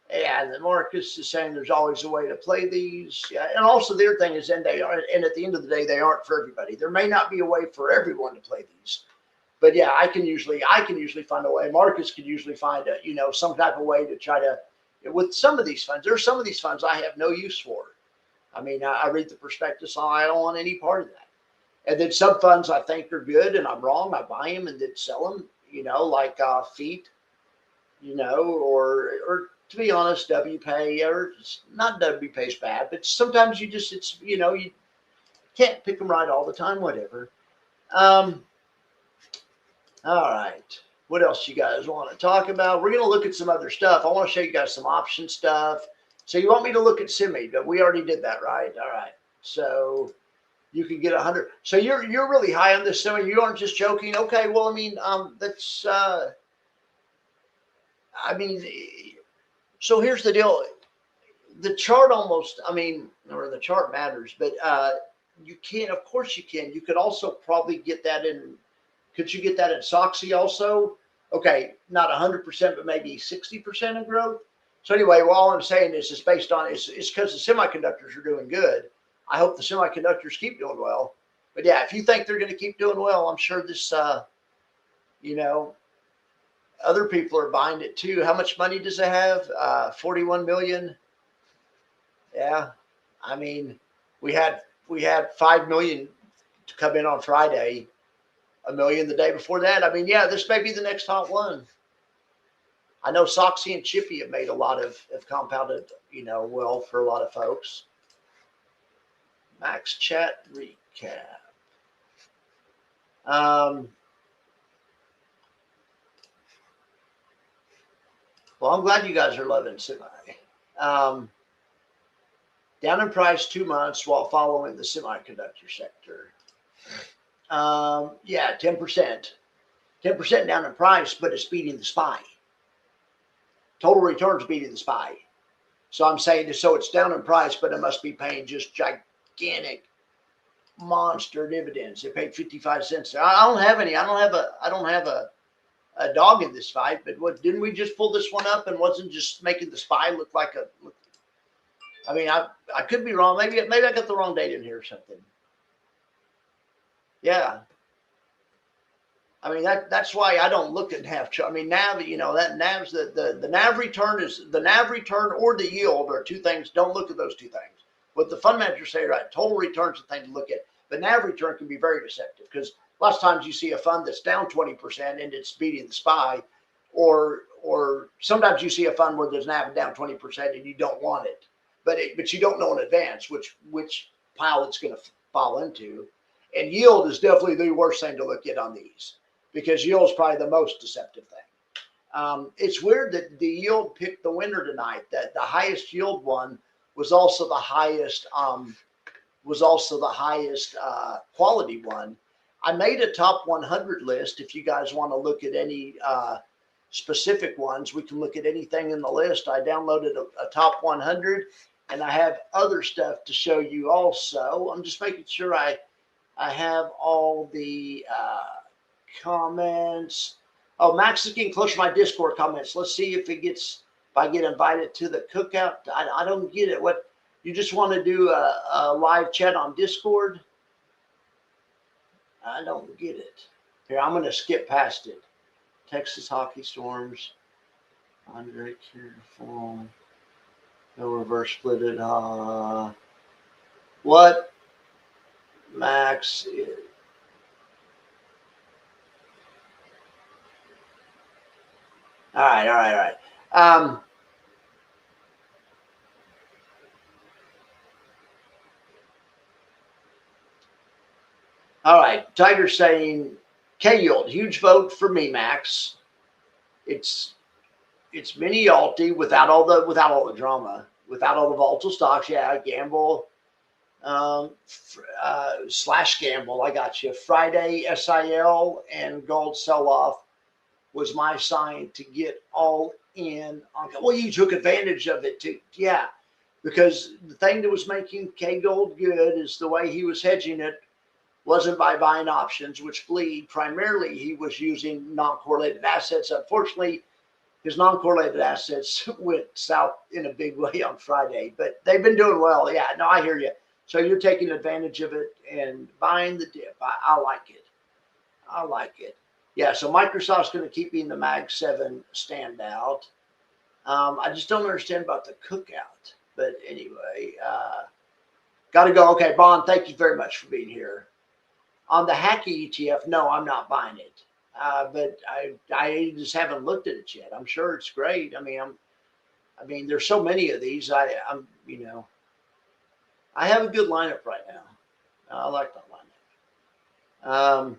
And then Marcus is saying there's always a way to play these. Yeah, and also their thing is, and at the end of the day, they aren't for everybody. There may not be a way for everyone to play these, but yeah, I can usually find a way. Marcus could usually find a, you know, some type of way to try to. With some of these funds, there's some of these funds I have no use for. I mean, I read the prospectus, I don't want any part of that. And then some funds I think are good and I'm wrong. I buy them and then sell them, like feet, or to be honest, WPay, or not WPay is bad, but sometimes you can't pick them right all the time, whatever. Um, all right. What else you guys want to talk about? We're going to look at some other stuff. I want to show you guys some option stuff. So you want me to look at semi, but we already did that, right? All right. So you can get 100. So you're really high on this semi. You aren't just joking. Okay. Well, I mean, that's, I mean, so here's the deal. The chart almost, or the chart matters, but you can, of course you can. You could also probably get that in, could you get that in SOXY also? Okay, not 100%, but maybe 60% of growth. So anyway, well, all I'm saying is it's based on, it's because the semiconductors are doing good. I hope the semiconductors keep doing well. But yeah, if you think they're going to keep doing well, I'm sure this, other people are buying it too. How much money does it have? 41 million. Yeah, I mean, we had 5 million to come in on Friday, 1 million the day before that. I mean, yeah, this may be the next hot one. I know Soxy and Chippy have made a lot of have compounded, well for a lot of folks. Max Chat recap. Well, I'm glad you guys are loving semi. Down in price 2 months while following the semiconductor sector. Yeah, 10%. 10% down in price, but it's beating the SPY. Total returns beating the SPY. So I'm saying, so it's down in price, but it must be paying just gigantic monster dividends. It paid 55 cents. I don't have any. I don't have a dog in this fight, but what, didn't we just pull this one up and wasn't just making the SPY look like a, I mean, I could be wrong. Maybe I got the wrong date in here or something. Yeah. I mean, that's why I don't look at NAV. I mean, NAV, that NAV's the NAV return is the NAV return or the yield are two things. Don't look at those two things. What the fund managers say, right? Total return's the thing to look at. But NAV return can be very deceptive because lots of times you see a fund that's down 20% and it's beating the SPY, or sometimes you see a fund where there's NAV down 20% and you don't want it, but you don't know in advance which pile it's going to fall into. And yield is definitely the worst thing to look at on these, because yield is probably the most deceptive thing. It's weird that the yield picked the winner tonight. That the highest yield one was also the highest quality one. I made a top 100 list. If you guys want to look at any specific ones, we can look at anything in the list. I downloaded a top 100, and I have other stuff to show you also. I'm just making sure I have all the comments. Oh, Max is getting close to my Discord comments. Let's see if I get invited to the cookout. I don't get it. What, you just want to do a live chat on Discord? I don't get it. Here, I'm going to skip past it. Texas hockey storms. Andre careful. No reverse split it. What? Max is. All right. All right. Tiger saying K-Yield, huge vote for me, Max. It's mini Alti without all the drama, without all the volatile stocks. Yeah, gamble, slash gamble. I got you. Friday SIL and gold sell off was my sign to get all in on. Well, you took advantage of it too. Yeah, because the thing that was making K Gold good is the way he was hedging it wasn't by buying options, which bleed. Primarily, he was using non-correlated assets. Unfortunately, his non-correlated assets went south in a big way on Friday, but they've been doing well. Yeah, no, I hear you. So you're taking advantage of it and buying the dip. I like it. I like it. Yeah, so Microsoft's going to keep being the Mag 7 standout. I just don't understand about the cookout. But anyway, got to go. Okay, Bond, thank you very much for being here. On the Hacky ETF, no, I'm not buying it. But I just haven't looked at it yet. I'm sure it's great. I mean, there's so many of these. I'm, I have a good lineup right now. I like that lineup.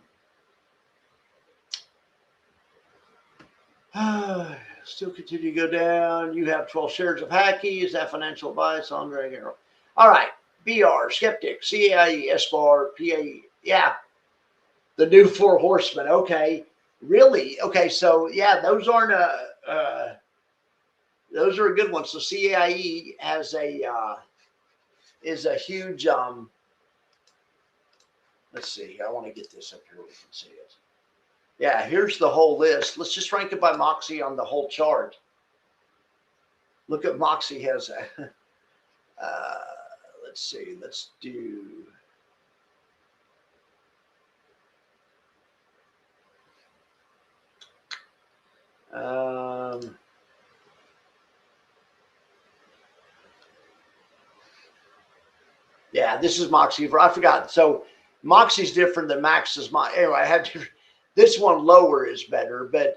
Still continue to go down. You have 12 shares of Hacky. Is that financial advice? Andre Harrell. All right. BR, Skeptic, CAIE, SBAR, PA. Yeah. The new Four Horsemen. Okay. Really? Okay. So, yeah, those aren't those are a good one. So CAIE has is a huge let's see. I want to get this up here. We can see it. Yeah, here's the whole list. Let's just rank it by Moxie on the whole chart. Look at Moxie has a, let's see. Let's do. Yeah, this is Moxie. I forgot. So Moxie's different than Max's. Anyway, I had to. This one lower is better, but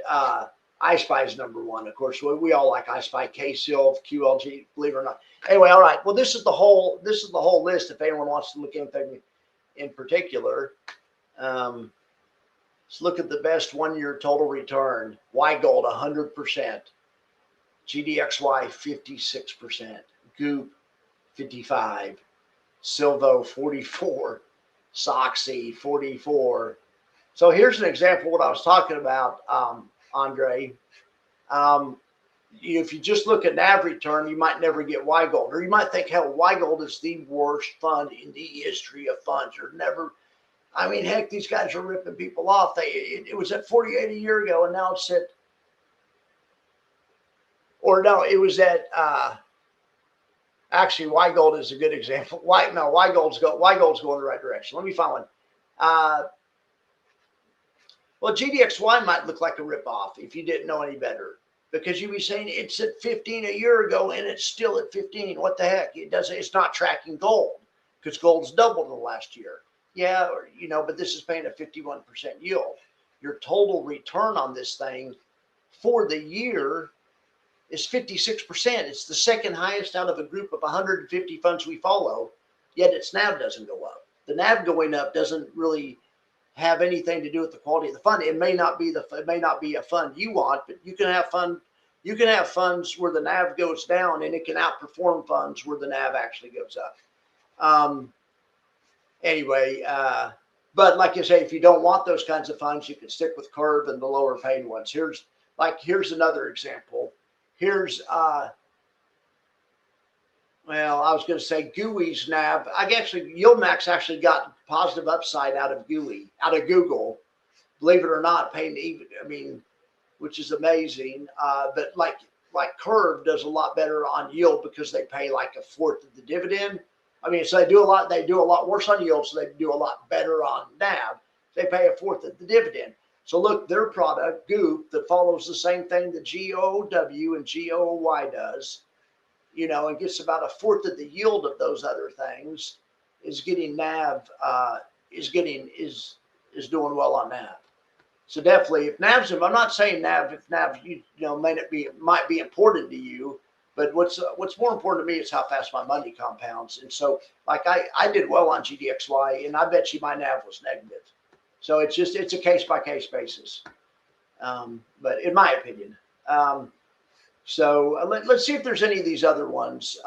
iSpy is number one. Of course, we all like iSpy, K-Silv, QLG. Believe it or not. Anyway, all right. Well, this is the whole list. If anyone wants to look at anything in particular, let's look at the best 1 year total return. WiGold 100%, GDXY 56%, Goop 55%. Silvo 44, Soxy 44. So here's an example of what I was talking about, Andre. If you just look at NAV return, you might never get WiGold, or you might think, hell, WiGold is the worst fund in the history of funds. Or never. I mean, heck, these guys are ripping people off. It was at 48 a year ago, and now it's at, or no, it was at. Actually, WiGold is a good example. WiGold's going the right direction. Let me find one. Well, GDXY might look like a ripoff if you didn't know any better, because you'd be saying it's at 15 a year ago and it's still at 15. What the heck? It's not tracking gold, because gold's doubled in the last year. Yeah, but this is paying a 51% yield. Your total return on this thing for the year is 56%. It's the second highest out of a group of 150 funds we follow, yet its NAV doesn't go up. The NAV going up doesn't really have anything to do with the quality of the fund. It may not be a fund you want, but you can have funds where the NAV goes down and it can outperform funds where the NAV actually goes up. Anyway, but like you say, if you don't want those kinds of funds, you can stick with Curve and the lower paid ones. Here's another example. Here's, well, I was going to say GUI's NAV. Yieldmax actually got positive upside out of Google. Believe it or not, which is amazing. But like Curve does a lot better on yield because they pay like a fourth of the dividend. So they do a lot worse on yield, so they do a lot better on NAV. They pay a fourth of the dividend. So look, their product, Goop, that follows the same thing that GOOW and GOOY does, and gets about a fourth of the yield of those other things, is getting NAV, is doing well on NAV. So definitely, if NAV's, I'm not saying NAV, might be important to you, but what's more important to me is how fast my money compounds. And so, like I did well on GDXY, and I bet you my NAV was negative. So it's a case by case basis, but in my opinion. So let's see if there's any of these other ones.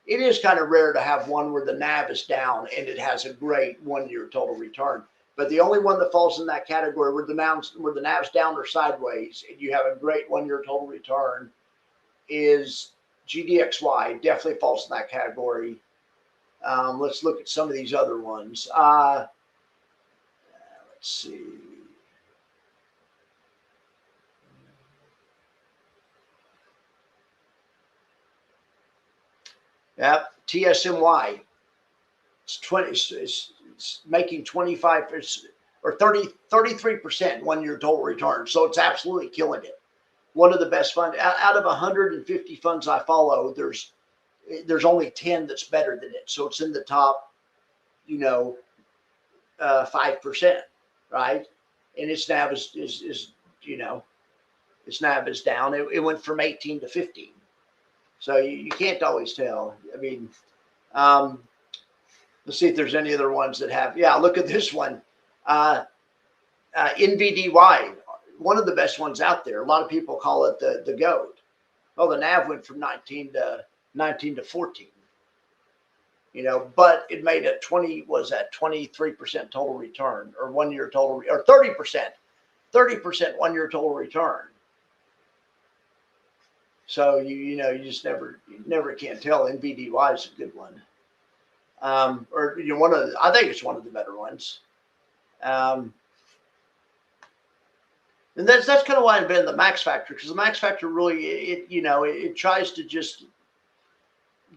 It is kind of rare to have one where the NAV is down and it has a great 1 year total return. But the only one that falls in that category where the NAV's down or sideways and you have a great 1 year total return is GDXY. Definitely falls in that category. Let's look at some of these other ones. Let's see. Yep, TSMY. It's making 25 or 33% 1 year total return. So it's absolutely killing it. One of the best funds out of 150 funds I follow. There's only 10 that's better than it. So it's in the top, 5%, right? And its NAV is its NAV is down. It went from 18 to 15. So you can't always tell. I mean, let's see if there's any other ones that have. Yeah, look at this one. NVDY, one of the best ones out there. A lot of people call it the GOAT. Well, the NAV went from 19 to 14. But it made a 23% total return, or 1 year total, or 30% 1 year total return. So you just never can tell. NVDY is a good one, or I think it's one of the better ones. And that's kind of why I've been in the Max Factor, because the Max Factor really it tries to just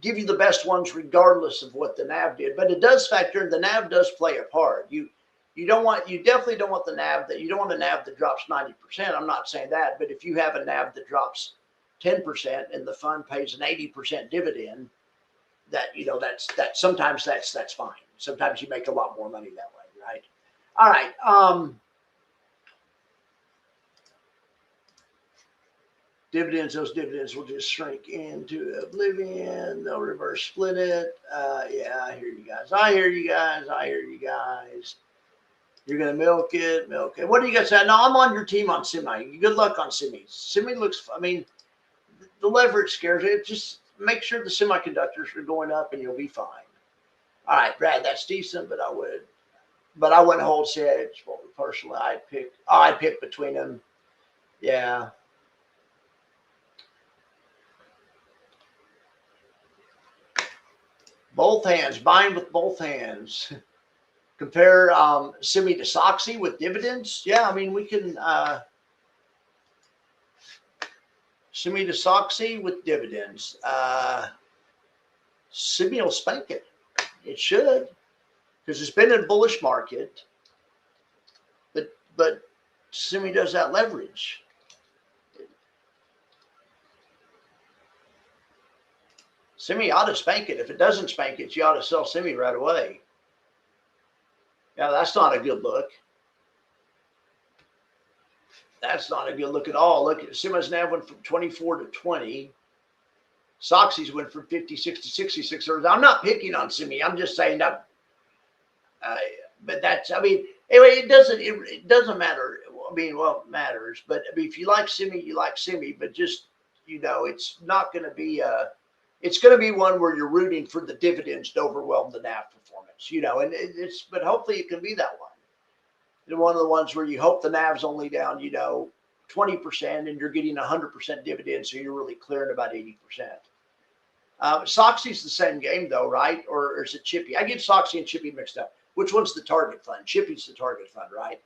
give you the best ones regardless of what the NAV did, but it does factor in. The NAV does play a part. You definitely don't want the NAV you don't want a NAV that drops 90%. I'm not saying that, but if you have a NAV that drops 10% and the fund pays an 80% dividend, that's sometimes that's fine. Sometimes you make a lot more money that way, right? All right. Dividends, those dividends will just shrink into oblivion. They'll reverse split it. Yeah, I hear you guys. You're going to milk it. What do you guys say? No, I'm on your team on Semi. Good luck on Semi. Semi looks, the leverage scares it. Just make sure the semiconductors are going up and you'll be fine. All right, Brad, that's decent, but I wouldn't hold Sedge. Well, personally, I'd pick between them. Yeah. Both hands, buying with both hands. Compare Semi to Soxy with dividends. Yeah, we can Semi to Soxy with dividends. Semi will spank it. It should, because it's been in a bullish market. But Semi does that leverage. Semi ought to spank it. If it doesn't spank it, you ought to sell Semi right away. Yeah, that's not a good look. That's not a good look at all. Look at Semi's NAV went from 24 to 20. Soxy's went from 56 to 66. I'm not picking on Semi. I'm just saying that. But that's, anyway, it doesn't matter. It matters. But if you like Semi, you like Semi. But just, it's not going to be it's going to be one where you're rooting for the dividends to overwhelm the NAV performance, but hopefully it can be that one. One of the ones where you hope the NAV's only down, 20% and you're getting 100% dividends. So you're really clearing about 80%. Soxy's the same game though, right? Or is it Chippy? I get Soxy and Chippy mixed up. Which one's the target fund? Chippy's the target fund, right?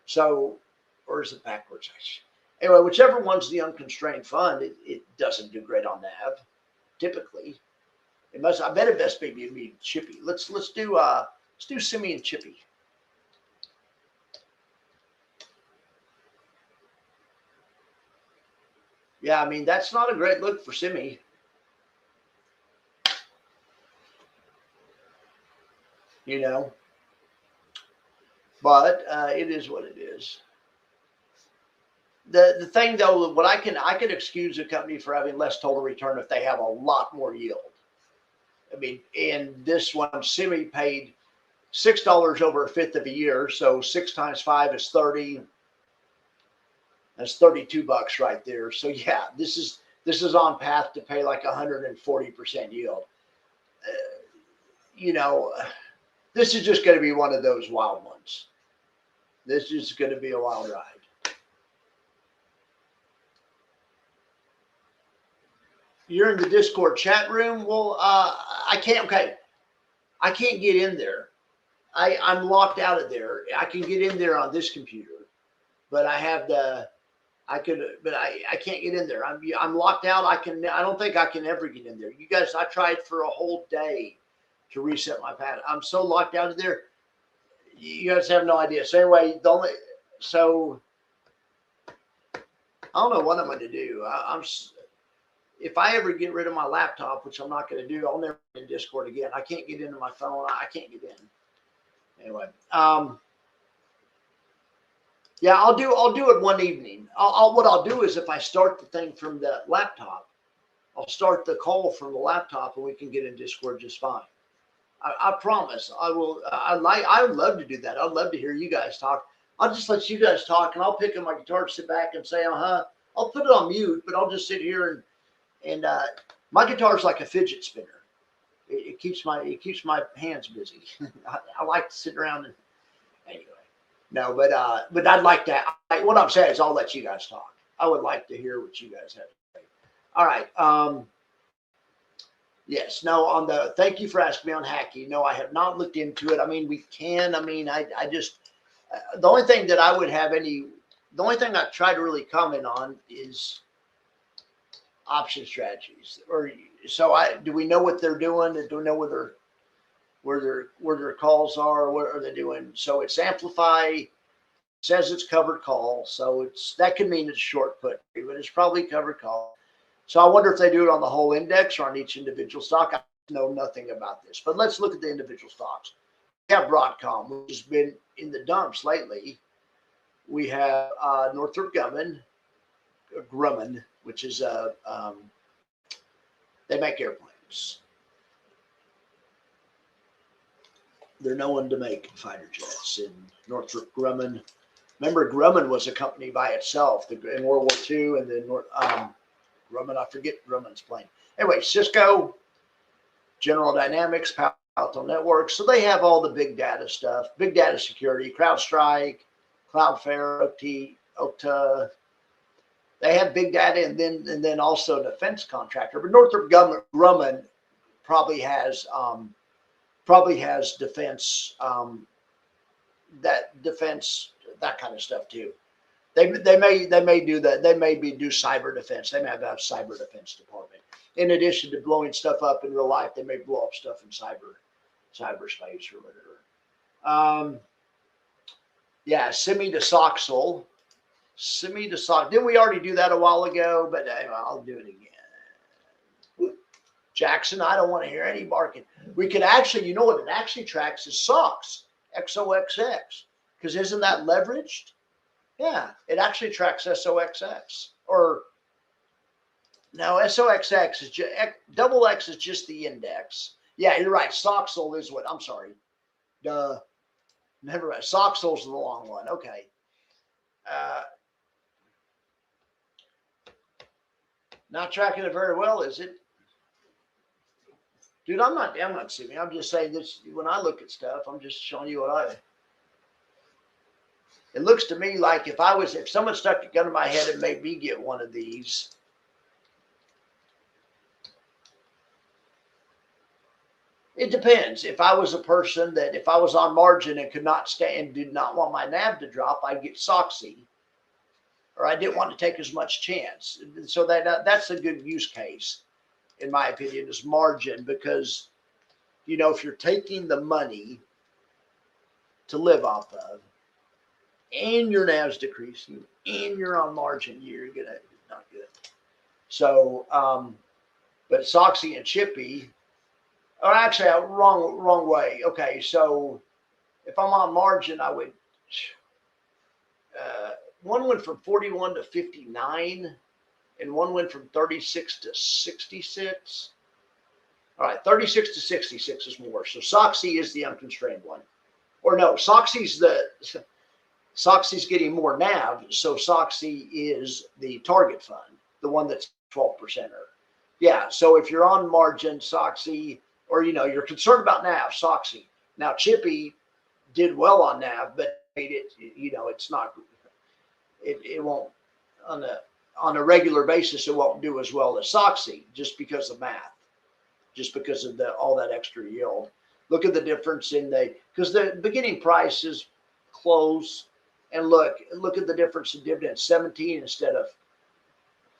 So, or is it backwards? Anyway, whichever one's the unconstrained fund, it doesn't do great on NAV. Typically, I bet it best be Chippy. Let's do Semi and Chippy. Yeah, that's not a great look for Semi. But it is what it is. The thing though, what I could excuse a company for having less total return if they have a lot more yield. In this one, Semi paid $6 over a fifth of a year, so 6 times 5 is 30. That's $32 right there. So yeah, this is on path to pay like 140% yield. This is just going to be one of those wild ones. This is going to be a wild ride. You're in the Discord chat room. Well, I can't get in there. I'm locked out of there. I can get in there on this computer, but I can't get in there. I'm locked out. I don't think I can ever get in there. You guys, I tried for a whole day to reset my password. I'm so locked out of there. You guys have no idea. So anyway, so I don't know what I'm going to do. If I ever get rid of my laptop, which I'm not going to do, I'll never get in Discord again. I can't get into my phone. I can't get in. Anyway, yeah, I'll do it one evening. What I'll do is if I start the thing from the laptop, I'll start the call from the laptop and we can get in Discord just fine. I promise I will. I would love to do that. I'd love to hear you guys talk. I'll just let you guys talk and I'll pick up my guitar, sit back and say, I'll put it on mute, but I'll just sit here and my guitar's like a fidget spinner. It keeps my hands busy. I like to sit around and anyway. No, but I'd like to. What I'm saying is, I'll let you guys talk. I would like to hear what you guys have to say. All right. Yes. No. On the. Thank you for asking me on Hacky. No, I have not looked into it. I mean, we can. I mean, I just. The only thing that I would have any. The only thing I try to really comment on is option strategies. Or so do we know what they're doing? Do we know where their calls are? What are they doing? So it's amplify. Says it's covered call, so that can mean it's short put, but it's probably covered call. So I wonder if they do it on the whole index or on each individual stock. I know nothing about this, but let's look at the individual stocks. We have Broadcom, which has been in the dumps lately. We have Northrop Grumman, which is they make airplanes. They're known to make fighter jets. And Northrop Grumman. Remember, Grumman was a company by itself in World War II, and then Grumman, I forget Grumman's plane. Anyway, Cisco, General Dynamics, Palo Alto Networks. So they have all the big data stuff, big data security, CrowdStrike, Cloudflare, Okta. They have big data, and then also defense contractor. But Northrop Grumman probably has defense, that kind of stuff too. They may do that. They may do cyber defense. They may have a cyber defense department. In addition to blowing stuff up in real life, they may blow up stuff in cyberspace or whatever. Yeah, Semi-Desoxyl. Didn't we already do that a while ago? But I'll do it again. Jackson, I don't want to hear any barking. We could actually, you know what it actually tracks is SOX, XOXX, because isn't that leveraged? Yeah, it actually tracks SOXX. Or no, SOXX is just, double X is just the index. Yeah, you're right. Soxyl is what, I'm sorry. Duh. Never mind. Soxyl's the long one. Okay. Not tracking it very well, is it? Dude, I'm not assuming. I'm just saying this. When I look at stuff, I'm just showing you it looks to me like if someone stuck a gun in my head and made me get one of these. It depends. If I was a person that if I was on margin and could not stand, did not want my NAV to drop, I'd get Soxy. Or I didn't want to take as much chance. So that's a good use case, in my opinion, is margin, because, if you're taking the money to live off of and your NAV's decreasing and you're on margin, you're not good. So, but Soxy and Chippy, or actually, wrong way. Okay, so if I'm on margin, I would, one went from 41 to 59. And one went from 36 to 66. All right, 36 to 66 is more. So Soxy is the unconstrained one. Or no, Soxy's getting more NAV. So Soxy is the target fund, the one that's 12%er. Yeah, so if you're on margin, Soxy, or you're concerned about NAV, Soxy. Now Chippy did well on NAV, but made it, it's not, it won't on a regular basis, it won't do as well as Soxy just because of math, just because of all that extra yield. Look at the difference because the beginning price is close, and look at the difference in dividends, 17 instead of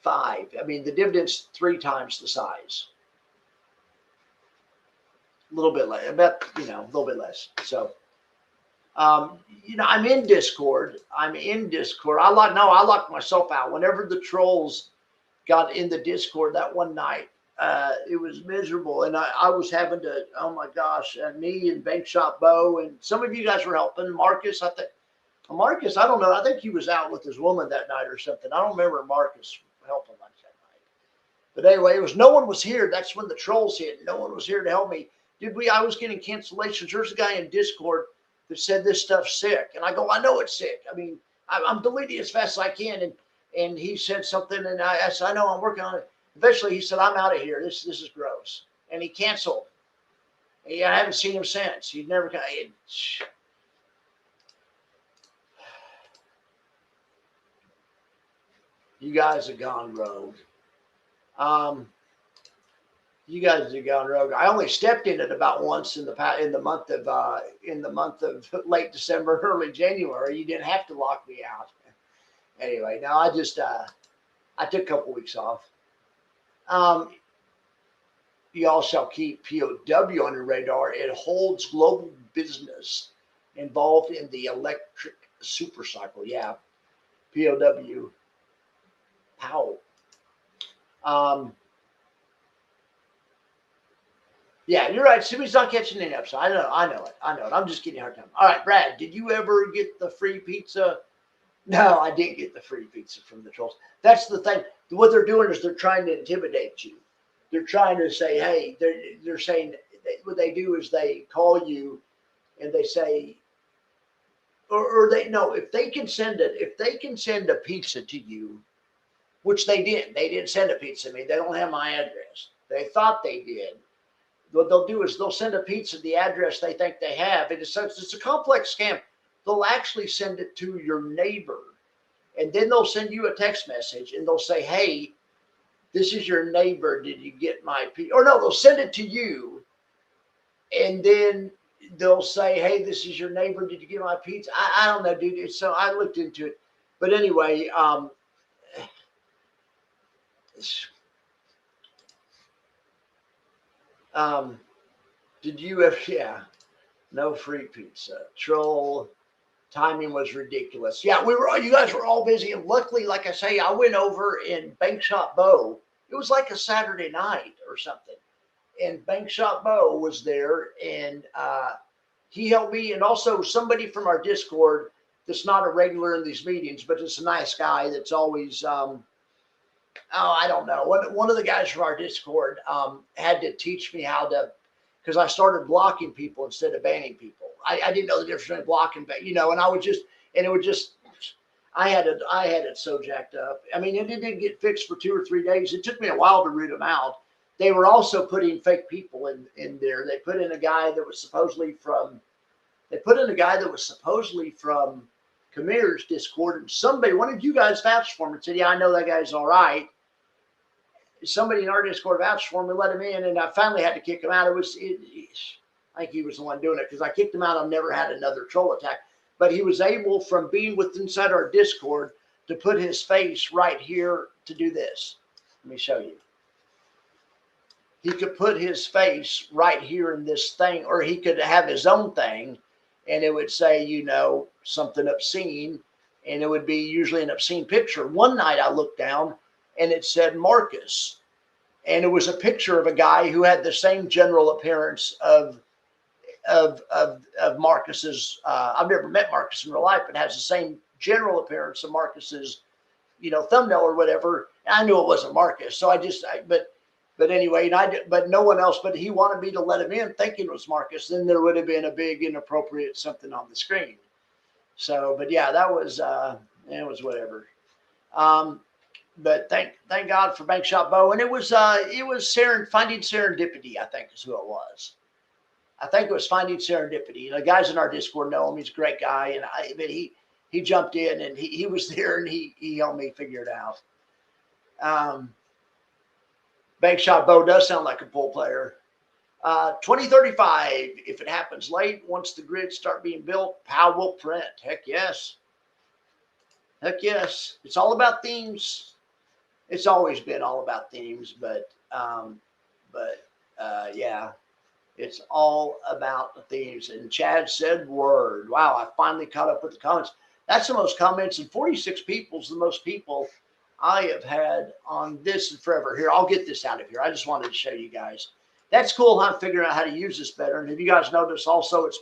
5. I mean, the dividend's 3 times the size. A little bit less, about, a little bit less. So, I'm in Discord. I locked myself out. Whenever the trolls got in the Discord that one night, It was miserable, and I was having to. Oh my gosh, me and Bank Shop Bo, and some of you guys were helping. Marcus, I think. Marcus, I don't know. I think he was out with his woman that night or something. I don't remember Marcus helping much that night. But anyway, it was no one was here. That's when the trolls hit. No one was here to help me. I was getting cancellations. There's a guy in Discord that said this stuff's sick, and I go, I know it's sick. I mean, I'm deleting as fast as I can, and he said something, and I said, I know, I'm working on it. Eventually, he said, I'm out of here. This is gross, and he canceled. I haven't seen him since. He'd never. You guys have gone rogue. You guys have gone rogue. I only stepped in it about once in the month of late December, early January. You didn't have to lock me out. Anyway, now I just I took a couple weeks off. Y'all shall keep POW on your radar. It holds global business involved in the electric supercycle. Yeah, POW. Powell. Yeah, you're right. Simi's not catching any upside. I know it. I'm just giving you a hard time. All right, Brad, did you ever get the free pizza? No, I didn't get the free pizza from the trolls. That's the thing. What they're doing is they're trying to intimidate you. They're trying to say, hey, they're saying what they do is they call you and they say, or they no, if they can send a pizza to you, which they didn't. They didn't send a pizza to me. They don't have my address. They thought they did. What they'll do is they'll send a pizza to the address they think they have. It's a complex scam. They'll actually send it to your neighbor, and then they'll send you a text message, and they'll say, hey, this is your neighbor. Did you get my pizza? Or no, they'll send it to you, and then they'll say, hey, this is your neighbor. Did you get my pizza? I don't know, dude. So I looked into it. But anyway, did you ever? Yeah, no free pizza. Troll timing was ridiculous. Yeah, you guys were all busy, and luckily, like I say, I went over in Bank Shop Bo. It was like a Saturday night or something, and Bank Shop Bo was there, and he helped me, and also somebody from our Discord that's not a regular in these meetings, but it's a nice guy that's always. I don't know. One of the guys from our Discord had to teach me how to, because I started blocking people instead of banning people. I didn't know the difference between blocking, and I had it so jacked up. I mean, it didn't get fixed for 2 or 3 days. It took me a while to root them out. They were also putting fake people in there. They put in a guy that was supposedly from Kamir's Discord, and one of you guys vouched for him and said, yeah, I know that guy's all right. Somebody in our Discord vouched for him and let him in, and I finally had to kick him out. I think he was the one doing it, because I kicked him out. I've never had another troll attack. But he was able, from being inside our Discord, to put his face right here to do this. Let me show you. He could put his face right here in this thing, or he could have his own thing, and it would say, something obscene, and it would be usually an obscene picture. One night I looked down, and it said Marcus, and it was a picture of a guy who had the same general appearance of Marcus's. I've never met Marcus in real life, but has the same general appearance of Marcus's, thumbnail or whatever. And I knew it wasn't Marcus, so but anyway, but no one else. But he wanted me to let him in, thinking it was Marcus. Then there would have been a big inappropriate something on the screen. So, but yeah, that was it was whatever. But thank God for Bank Shop Bo, and it was Finding Serendipity, I think is who it was. I think it was Finding Serendipity. The guys in our Discord know him. He's a great guy, but he jumped in, and he was there, and he helped me figure it out. Bank Shop Bo does sound like a pool player. 2035, if it happens late, once the grids start being built, POW will print. Heck yes. Heck yes. It's all about themes. It's always been all about themes, but yeah, it's all about the themes. And Chad said word. Wow, I finally caught up with the comments. That's the most comments, and 46 people is the most people I have had on this forever. Here, I'll get this out of here. I just wanted to show you guys. That's cool how I'm figuring out how to use this better. And if you guys notice also, it's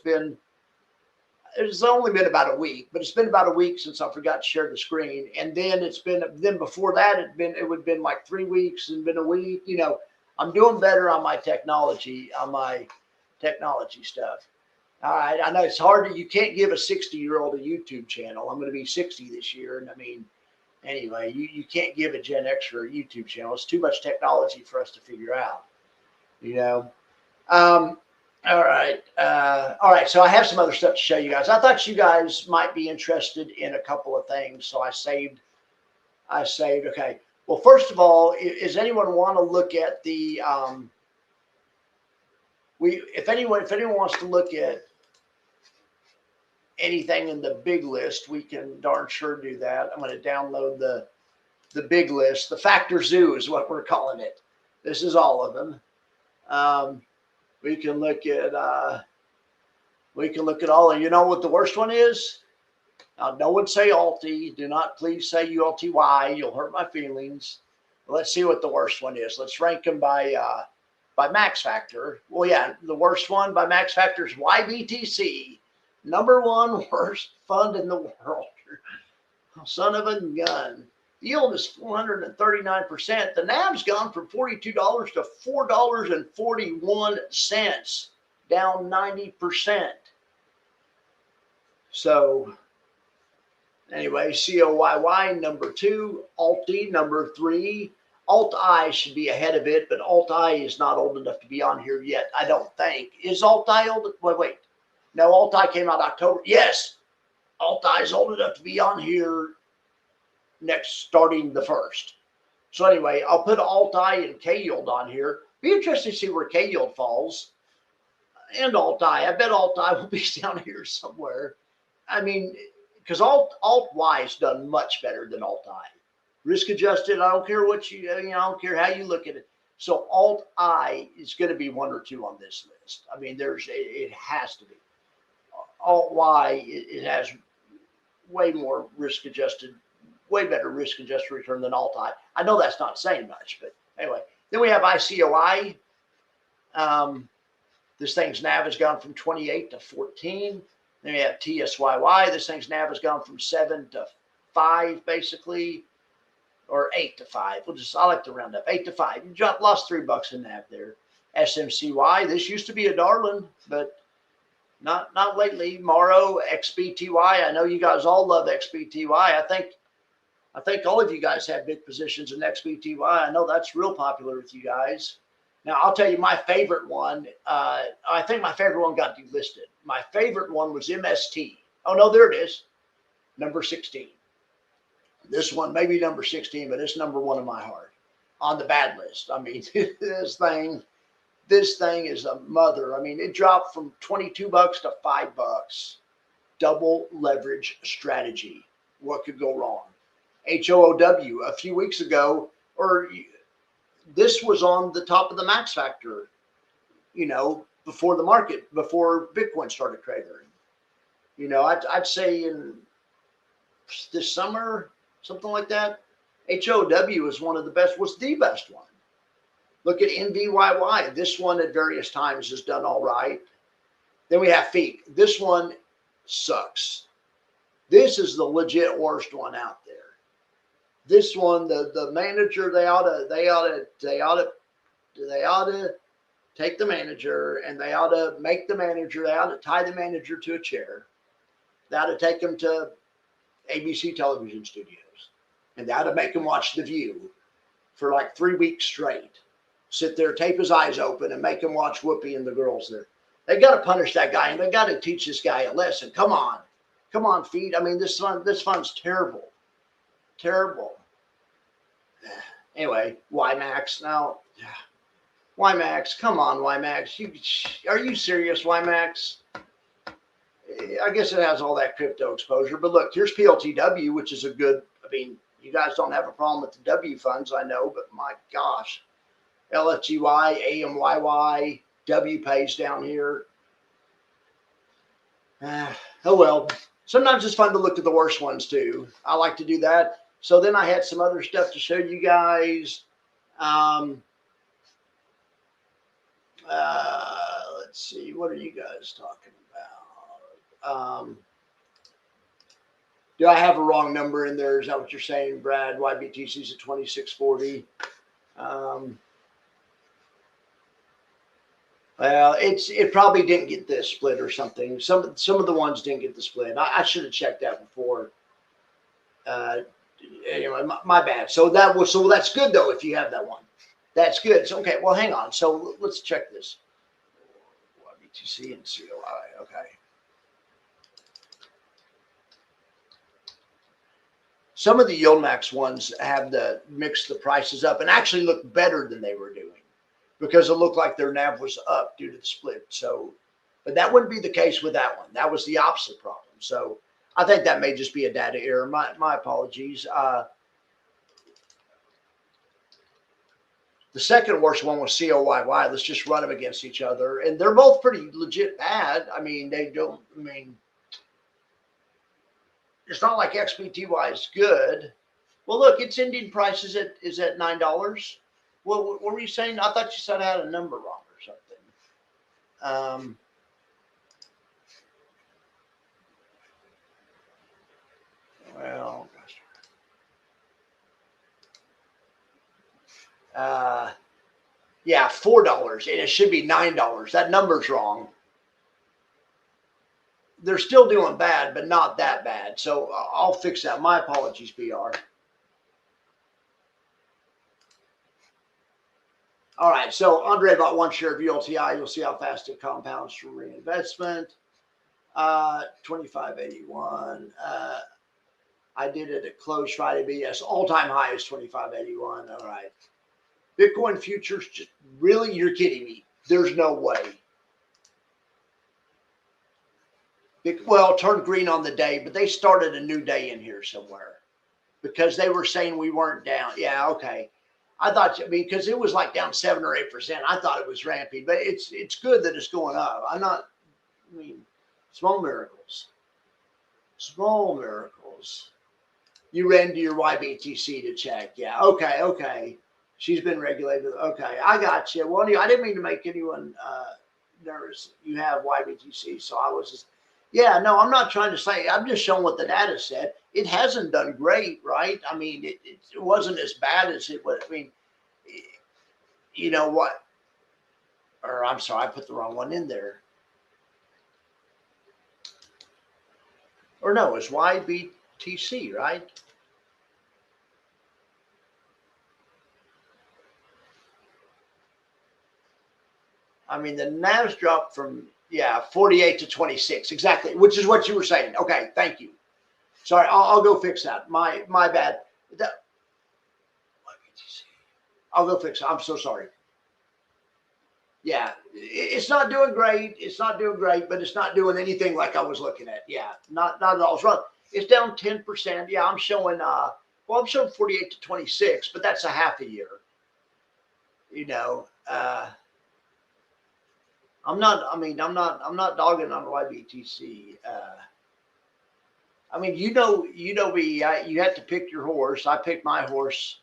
only been about a week, but it's been about a week since I forgot to share the screen. And then then before that, it would have been like 3 weeks and been a week. You know, I'm doing better on my technology stuff. All right. I know it's hard. You can't give a 60-year-old a YouTube channel. I'm going to be 60 this year. And I mean, anyway, you can't give a Gen Xer a YouTube channel. It's too much technology for us to figure out, you know. All right. All right. So I have some other stuff to show you guys. I thought you guys might be interested in a couple of things. So I saved. Okay. Well, first of all, does anyone want to look at the, if anyone wants to look at anything in the big list, we can darn sure do that. I'm going to download the big list. The Factor Zoo is what we're calling it. This is all of them. We can look at all. And you know what the worst one is? Now, no one say Alti. Do not please say ULTY. You'll hurt my feelings. Let's see what the worst one is. Let's rank them by Max Factor. Well, yeah, the worst one by Max Factor is YBTC. #1 worst fund in the world. Son of a gun. The yield is 439%. The NAV's gone from $42 to $4.41, down 90%. So anyway, COYY #2, Alti #3. Alt-I should be ahead of it, but Alt-I is not old enough to be on here yet, I don't think. Is Alt-I old? Wait. No, Alt-I came out October. Yes, Alt-I is old enough to be on here starting the 1st. So anyway, I'll put Alt-I and K-Yield on here. Be interesting to see where K-Yield falls. And Alt-I. I bet Alt-I will be down here somewhere. I mean, because Alt-Y has done much better than Alt-I. Risk adjusted, I don't care I don't care how you look at it. So Alt-I is going to be 1 or 2 on this list. I mean, it has to be. Alt-Y, it has way more risk adjusted, way better risk adjusted return than Alt-I. I know that's not saying much, but anyway. Then we have ICOI. This thing's NAV has gone from 28 to 14. Then we have TSYY. This thing's NAV has gone from 7 to 5, basically, or 8 to 5. I like to round up 8 to 5. You lost $3 in NAV there. SMCY. This used to be a darling, but not lately. Morrow, XBTY. I know you guys all love XBTY. I think all of you guys have big positions in XBTY. I know that's real popular with you guys. Now, I'll tell you my favorite one. I think my favorite one got delisted. My favorite one was MST. Oh, no, there it is. #16. This one may be #16, but it's #1 in my heart on the bad list. I mean, this thing is a mother. I mean, it dropped from $22 to $5. Double leverage strategy. What could go wrong? HOOW a few weeks ago, or this was on the top of the Max Factor, before Bitcoin started cratering. I'd say in this summer, something like that. HOOW was was the best one. Look at NVYY. This one at various times has done all right. Then we have FEEK. This one sucks. This is the legit worst one out there. This one, the manager, they ought to take the manager, and they ought to make the manager, they ought to tie the manager to a chair. They ought to take him to ABC television studios, and they ought to make him watch The View for like 3 weeks straight. Sit there, tape his eyes open, and make him watch Whoopi and the girls there. They got to punish that guy, and they got to teach this guy a lesson. Come on, feet. I mean, this fund's terrible. Anyway, WiMAX. Now, WiMAX, come on, WiMAX. Are you serious, WiMAX? I guess it has all that crypto exposure. But look, here's PLTW, which is you guys don't have a problem with the W funds, I know, but my gosh. LFGY, AMYY, W pays down here. Oh well. Sometimes it's fun to look at the worst ones too. I like to do that. So then I had some other stuff to show you guys. Um, let's see, what are you guys talking about? Do I have a wrong number in there? Is that what you're saying, Brad? YBTC's at 2640. Well, it probably didn't get this split or something. Some of the ones didn't get the split. I should have checked that before. Anyway, my bad. So that's good though. If you have that one, that's good. So okay, well, hang on. So let's check this. YBTC and COI. Okay. Some of the YieldMax ones have the mix the prices up and actually look better than they were doing because it looked like their NAV was up due to the split. So, but that wouldn't be the case with that one. That was the opposite problem. So I think that may just be a data error. My apologies. The second worst one was COYY. Let's just run them against each other. And they're both pretty legit bad. I mean, it's not like XBTY is good. Well, look, its ending price is at $9. Well, what were you saying? I thought you said I had a number wrong or something. Well, yeah, $4, and it should be $9. That number's wrong. They're still doing bad, but not that bad. So I'll fix that. My apologies, BR. All right, so Andre bought one share of ULTI. You'll see how fast it compounds from reinvestment. 2581. I did it at close Friday, but yes, all-time high is 2581. All right. Bitcoin futures, just really, you're kidding me. There's no way. Well, it turned green on the day, but they started a new day in here somewhere because they were saying we weren't down. Yeah, okay. I thought, because it was like down 7 or 8%. I thought it was ramping, but it's good that it's going up. Small miracles. Small miracles. You ran to your YBTC to check. Yeah, okay. She's been regulated. Okay, I got you. Well, I didn't mean to make anyone nervous. You have YBTC, so I was just, yeah, no, I'm not trying to say, I'm just showing what the data said. It hasn't done great, right? I mean, it wasn't as bad as it was. I mean, you know what? Or I'm sorry, I put the wrong one in there. Or no, it's YBTC, right? I mean, the NAV's dropped from, 48 to 26, exactly, which is what you were saying. Okay, thank you. Sorry, I'll go fix that. My bad. I'll go fix it. I'm so sorry. Yeah, it's not doing great. It's not doing great, but it's not doing anything like I was looking at. Yeah, not at all. It's wrong. It's down 10%. Yeah, I'm showing I'm showing 48 to 26, but that's a half a year. I'm not dogging on YBTC. You have to pick your horse. I picked my horse.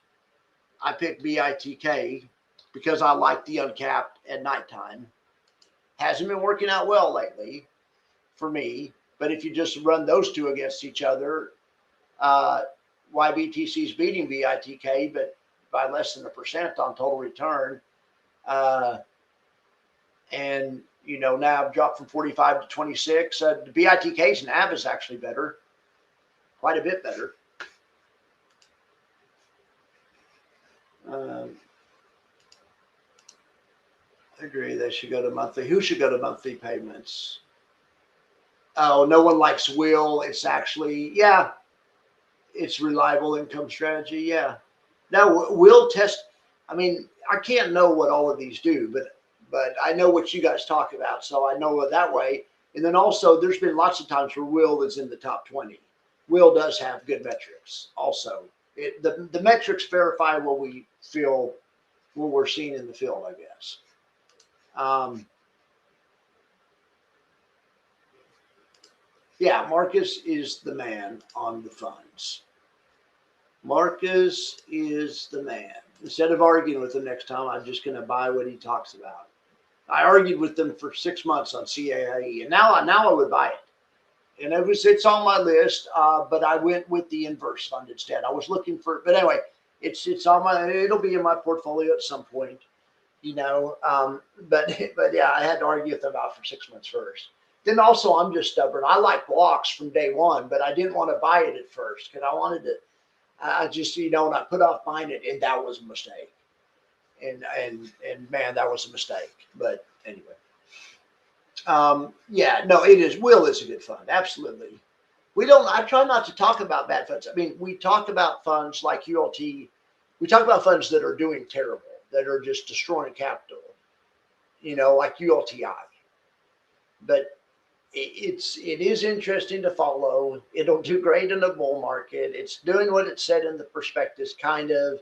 I picked BITK because I like the uncapped at nighttime. Hasn't been working out well lately for me, but if you just run those two against each other, YBTC is beating BITK, but by less than 1% on total return. And NAV dropped from 45 to 26. The BITK's NAV is actually better, quite a bit better. I agree. They should go to monthly. Who should go to monthly payments? Oh, no one likes Will. It's actually, it's reliable income strategy. Yeah. Now, Will test. I can't know what all of these do, but I know what you guys talk about, so I know it that way. And then also, there's been lots of times where Will is in the top 20. Will does have good metrics also. The metrics verify what we feel, what we're seeing in the field, I guess. Marcus is the man on the funds. Marcus is the man. Instead of arguing with him next time, I'm just going to buy what he talks about. I argued with them for 6 months on CAIE, and now I would buy it. And it's on my list, but I went with the inverse fund instead. I was looking for, but anyway, it's on my. It'll be in my portfolio at some point, you know. But yeah, I had to argue with them about for 6 months first. Then also, I'm just stubborn. I like blocks from day one, but I didn't want to buy it at first because I wanted to. I just, and I put off buying it, and that was a mistake. And man, that was a mistake. But anyway, yeah, no, it is. Will is a good fund, absolutely. We don't. I try not to talk about bad funds. I mean, we talk about funds like ULT. We talk about funds that are doing terrible, that are just destroying capital. Like ULTI. But it is interesting to follow. It'll do great in a bull market. It's doing what it said in the prospectus, kind of.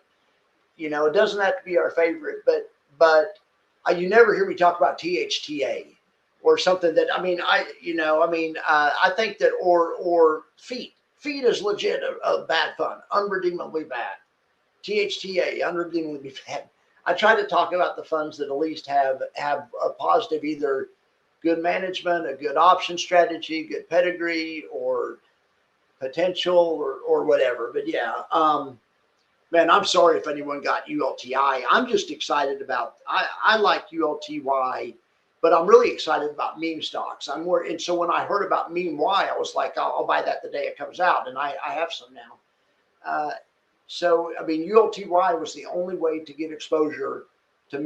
It doesn't have to be our favorite, but you never hear me talk about THTA or something that I think that or feet is legit a bad fund, unredeemably bad. THTA unredeemably bad. I try to talk about the funds that at least have a positive, either good management, a good option strategy, good pedigree, or potential, or whatever. But yeah, man, I'm sorry if anyone got ULTI. I'm just excited about. I like ULTY, but I'm really excited about meme stocks. I'm more, and so when I heard about meme Y, I was like, I'll buy that the day it comes out, and I have some now. So I mean, ULTY was the only way to get exposure to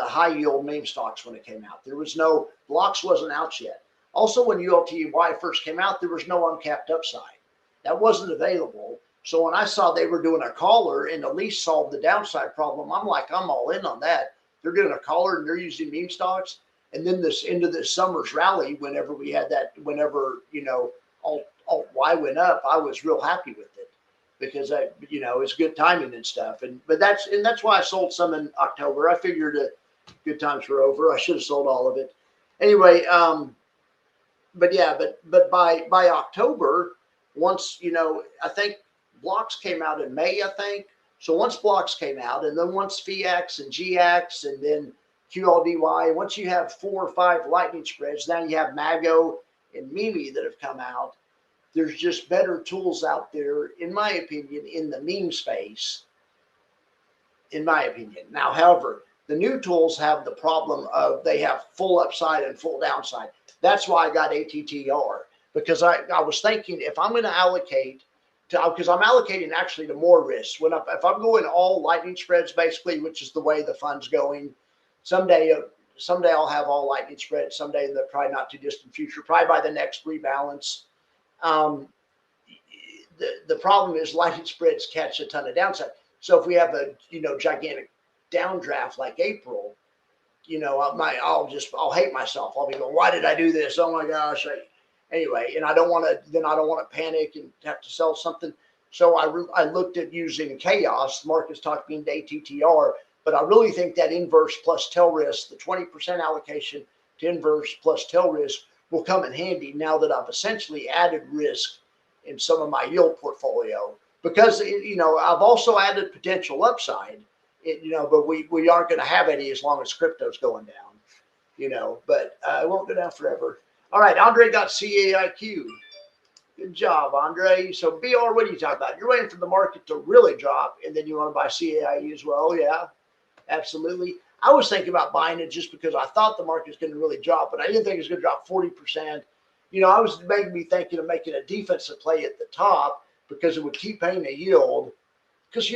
high yield meme stocks when it came out. There was no blocks, wasn't out yet. Also, when ULTY first came out, there was no uncapped upside. That wasn't available. So when I saw they were doing a collar and at least solve the downside problem, I'm like, I'm all in on that. They're doing a collar and they're using meme stocks. And then this into this summer's rally, whenever we had that, alt Y went up, I was real happy with it because it's good timing and stuff. But that's why I sold some in October. I figured good times were over. I should have sold all of it anyway. But yeah, but by October, once I think blocks came out in May, I think. So once blocks came out, and then once FIAX and GX, and then QLDY, once you have 4 or 5 lightning spreads, now you have Mago and Mimi that have come out. There's just better tools out there, in my opinion, in the meme space, in my opinion. Now, however, the new tools have the problem of they have full upside and full downside. That's why I got ATTR, because I was thinking if I'm going to allocate because I'm allocating actually to more risks. If I'm going all lightning spreads, basically, which is the way the fund's going, someday I'll have all lightning spreads. Someday in the probably not too distant future, probably by the next rebalance. The problem is lightning spreads catch a ton of downside. So if we have a gigantic downdraft like April, I'll hate myself. I'll be going, why did I do this? Oh my gosh. Anyway, and I don't want to panic and have to sell something. So I looked at using chaos. Marcus talked me into ATTR, but I really think that inverse plus tail risk, the 20% allocation to inverse plus tail risk, will come in handy now that I've essentially added risk in some of my yield portfolio, because I've also added potential upside. But we aren't going to have any as long as crypto's going down. But it won't go down forever. All right, Andre got CAIQ. Good job, Andre. So BR, what are you talking about? You're waiting for the market to really drop, and then you want to buy CAIE as well? Yeah, absolutely. I was thinking about buying it just because I thought the market was going to really drop, but I didn't think it was going to drop 40%. I was making me thinking of making a defensive play at the top because it would keep paying a yield. Because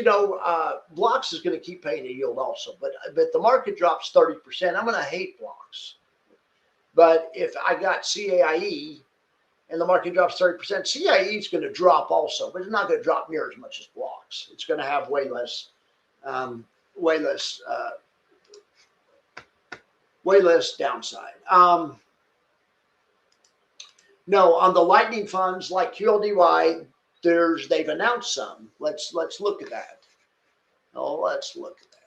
blocks is going to keep paying a yield also, but the market drops 30%. I'm going to hate blocks. But if I got CAIE and the market drops 30%, CAIE is going to drop also, but it's not going to drop near as much as blocks. It's going to have way less downside. No, on the lightning funds like QLDY, they've announced some. Let's look at that. Oh, let's look at that.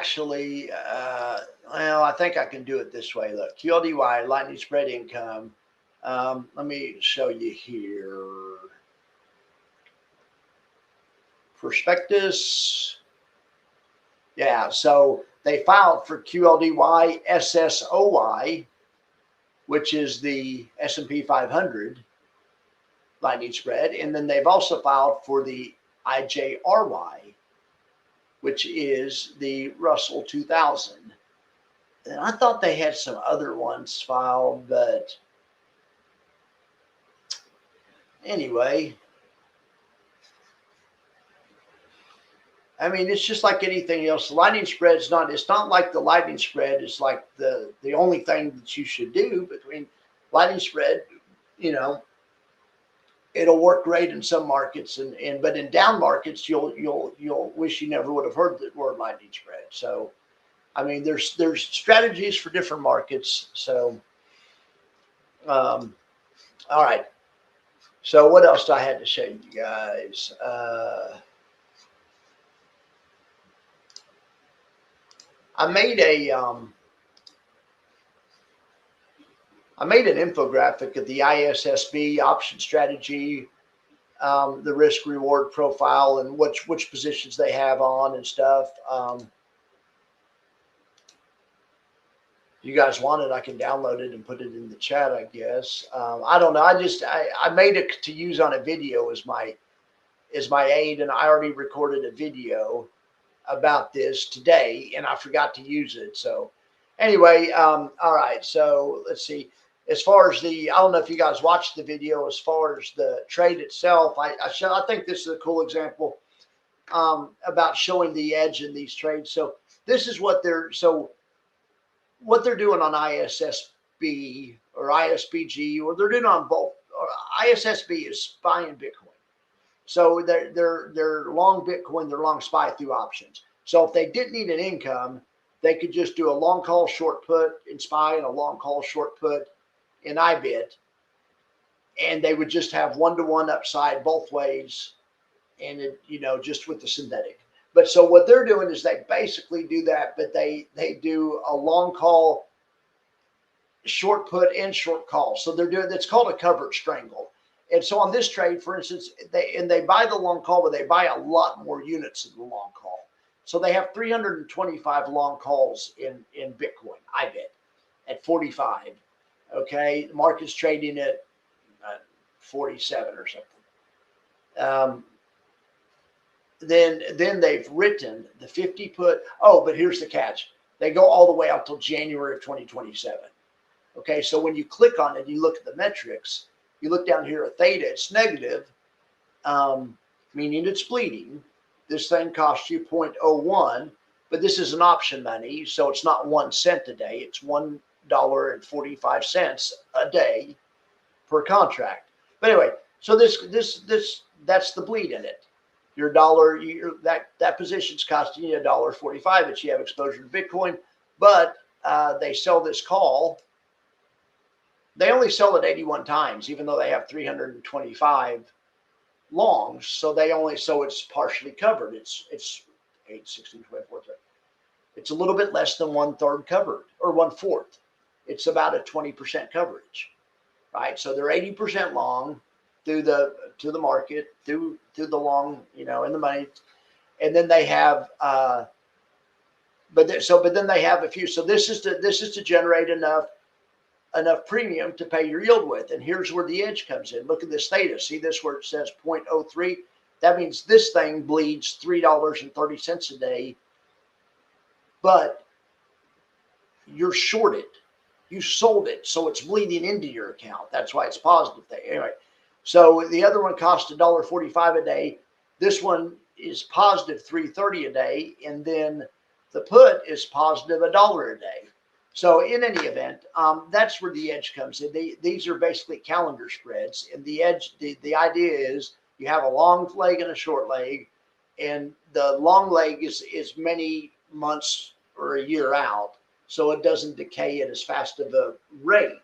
actually, well, I think I can do it this way. Look, QLDY, lightning spread income. Let me show you here. Prospectus. Yeah, so they filed for QLDY SSOY, which is the S&P 500 lightning spread. And then they've also filed for the IJRY, which is the Russell 2000. And I thought they had some other ones filed, but anyway, I mean, it's just like anything else. The lightning spread is not, it's not like the lightning spread is like the only thing that you should do. Between lightning spread, you know, it'll work great in some markets, but in down markets, you'll wish you never would have heard the word lightning spread. So, I mean, there's strategies for different markets. So, all right. So what else do I had to show you guys? I made an infographic of the ISSB option strategy, the risk reward profile, and which positions they have on and stuff. You guys want it, I can download it and put it in the chat, I guess. I don't know. I made it to use on a video as my aid, and I already recorded a video about this today, and I forgot to use it. So anyway, all right. So let's see. As far as I don't know if you guys watched the video. As far as the trade itself, I think this is a cool example about showing the edge in these trades. So this is what they're doing on ISSB or ISBG, or they're doing on both. Or ISSB is buying Bitcoin. So they're long Bitcoin, they're long SPY through options. So if they didn't need an income, they could just do a long call short put in SPY and a long call short put in IBIT, and they would just have one-to-one upside both ways, and it, just with the synthetic. But so what they're doing is they basically do that, but they do a long call short put and short call. So they're doing, it's called a covered strangle. And so on this trade, for instance, they buy the long call, but they buy a lot more units of the long call. So they have 325 long calls in Bitcoin, IBIT, at 45. Okay, the market's trading at 47 or something. Then they've written the 50 put. Oh, but here's the catch. They go all the way out till January of 2027. Okay, so when you click on it, you look at the metrics. You look down here at theta, it's negative, meaning it's bleeding. This thing costs you 0.01, but this is an option money, so it's not 1 cent a day. It's $1.45 a day per contract. But anyway, so that's the bleed in it. Your dollar, that position's costing you $1.45, but you have exposure to Bitcoin. But they sell this call. They only sell it 81 times, even though they have 325 longs. So it's partially covered. It's 8, 16, 24. It's a little bit less than 1/3 covered, or 1/4. It's about a 20% coverage, right? So they're 80% long to the market, through the long, in the money, and then they have, but then they have a few. So this is to generate enough premium to pay your yield with. And here's where the edge comes in. Look at this theta. See this where it says 0.03? That means this thing bleeds $3.30 a day, but you're shorted. You sold it, so it's bleeding into your account. That's why it's positive there. Anyway, so the other one costs $1.45 a day. This one is positive $3.30 a day, and then the put is positive $1 a day. So in any event, that's where the edge comes in. These are basically calendar spreads, and the edge, the idea is you have a long leg and a short leg, and the long leg is many months or a year out, so it doesn't decay at as fast of a rate.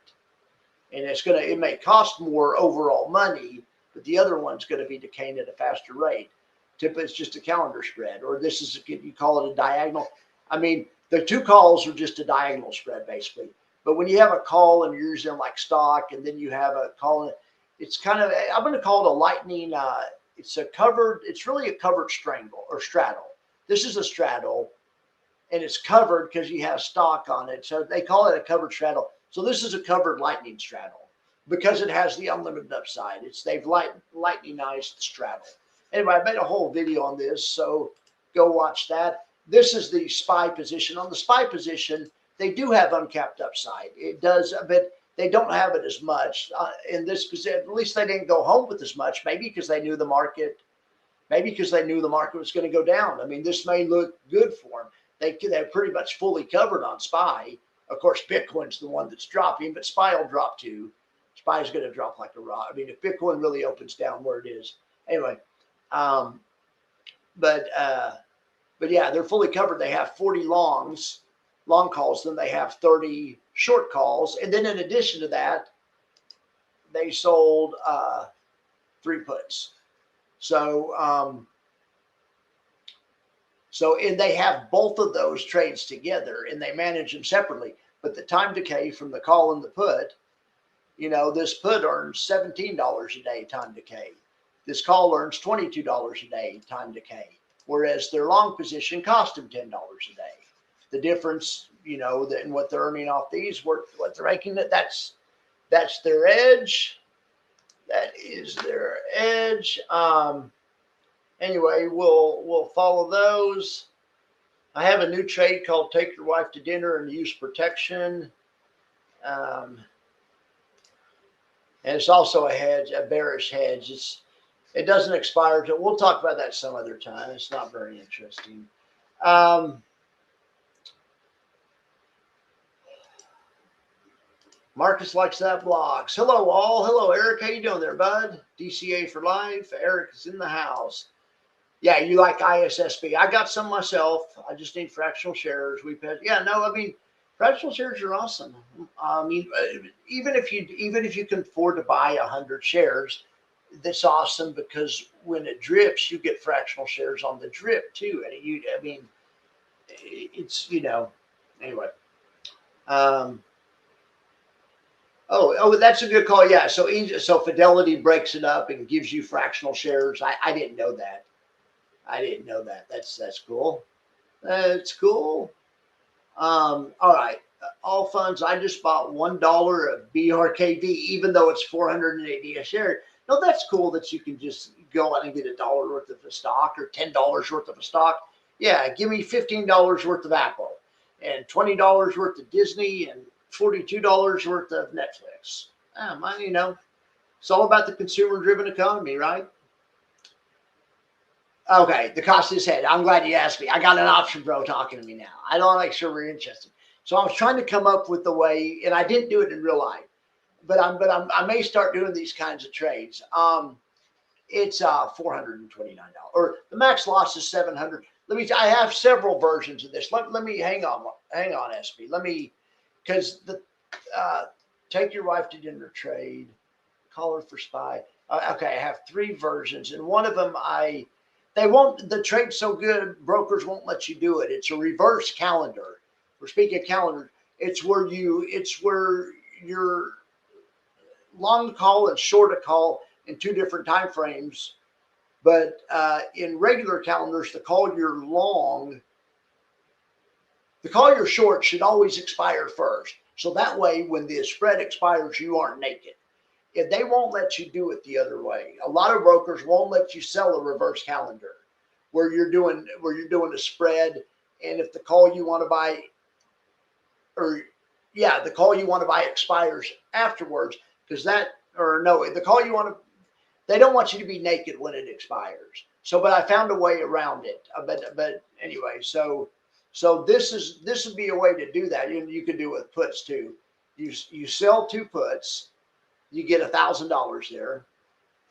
And it may cost more overall money, but the other one's going to be decaying at a faster rate. Typically, it's just a calendar spread, or you call it a diagonal. I mean, the two calls are just a diagonal spread basically. But when you have a call and you're using like stock, and then you have a call, it's kind of, I'm going to call it a lightning. It's really a covered strangle or straddle. This is a straddle, and it's covered because you have stock on it. So they call it a covered straddle. So this is a covered lightning straddle because it has the unlimited upside. They've lightningized the straddle. Anyway, I made a whole video on this, so go watch that. This is the SPY position. On the SPY position, they do have uncapped upside. It does, but they don't have it as much in this position. At least they didn't go home with as much. Maybe because they knew the market. Maybe because they knew the market was going to go down. I mean, this may look good for them. They're pretty much fully covered on SPY. Of course, Bitcoin's the one that's dropping, but SPY will drop too. SPY is going to drop like a rock. I mean, if Bitcoin really opens down where it is, anyway. But yeah, they're fully covered. They have 40 long calls, then they have 30 short calls, and then in addition to that, they sold 3 puts. So and they have both of those trades together, and they manage them separately. But the time decay from the call and the put, this put earns $17 a day time decay. This call earns $22 a day time decay, whereas their long position cost them $10 a day. The difference, in what they're earning off these, what they're making, that's their edge. That is their edge. Anyway, we'll follow those. I have a new trade called Take Your Wife to Dinner and Use Protection. And it's also a hedge, a bearish hedge. It doesn't expire. We'll talk about that some other time. It's not very interesting. Marcus likes that blocks. Hello all. Hello Eric. How you doing there, bud? DCA for life. Eric is in the house. Yeah, you like ISSB. I got some myself. I just need fractional shares. Fractional shares are awesome. I mean, even if you can afford to buy 100 shares, that's awesome, because when it drips, you get fractional shares on the drip too. And it's anyway. Oh, that's a good call. Yeah. So Fidelity breaks it up and gives you fractional shares. I didn't know that. That's cool. That's cool. All right. All funds. I just bought $1 of BRKV, even though it's 480 a share. No, that's cool that you can just go out and get $1 worth of a stock or $10 worth of a stock. Yeah, give me $15 worth of Apple and $20 worth of Disney and $42 worth of Netflix. It's all about the consumer-driven economy, right? Okay, the cost is head. I'm glad you asked me. I got an option bro talking to me now. I don't make sure we're interested. So I was trying to come up with the way, and I didn't do it in real life, but I may start doing these kinds of trades. It's $429, or the max loss is $700. I have several versions of this. Let me hang on, SB. Because the Take Your Wife to Dinner trade, call her for SPY. Okay, I have 3 versions, and one of them the trade's so good, brokers won't let you do it. It's a reverse calendar. We're speaking of calendar. It's where you're long call and short a call in 2 different time frames. But in regular calendars, the call you're short should always expire first. So that way, when the spread expires, you aren't naked. If they won't let you do it the other way, a lot of brokers won't let you sell a reverse calendar where you're doing a spread, and if the call you want to buy, the call you want to buy expires afterwards, the call you want to, they don't want you to be naked when it expires. So, but I found a way around it. But anyway, so this would be a way to do that. You can do it with puts too. You sell 2 puts, you get $1,000 there,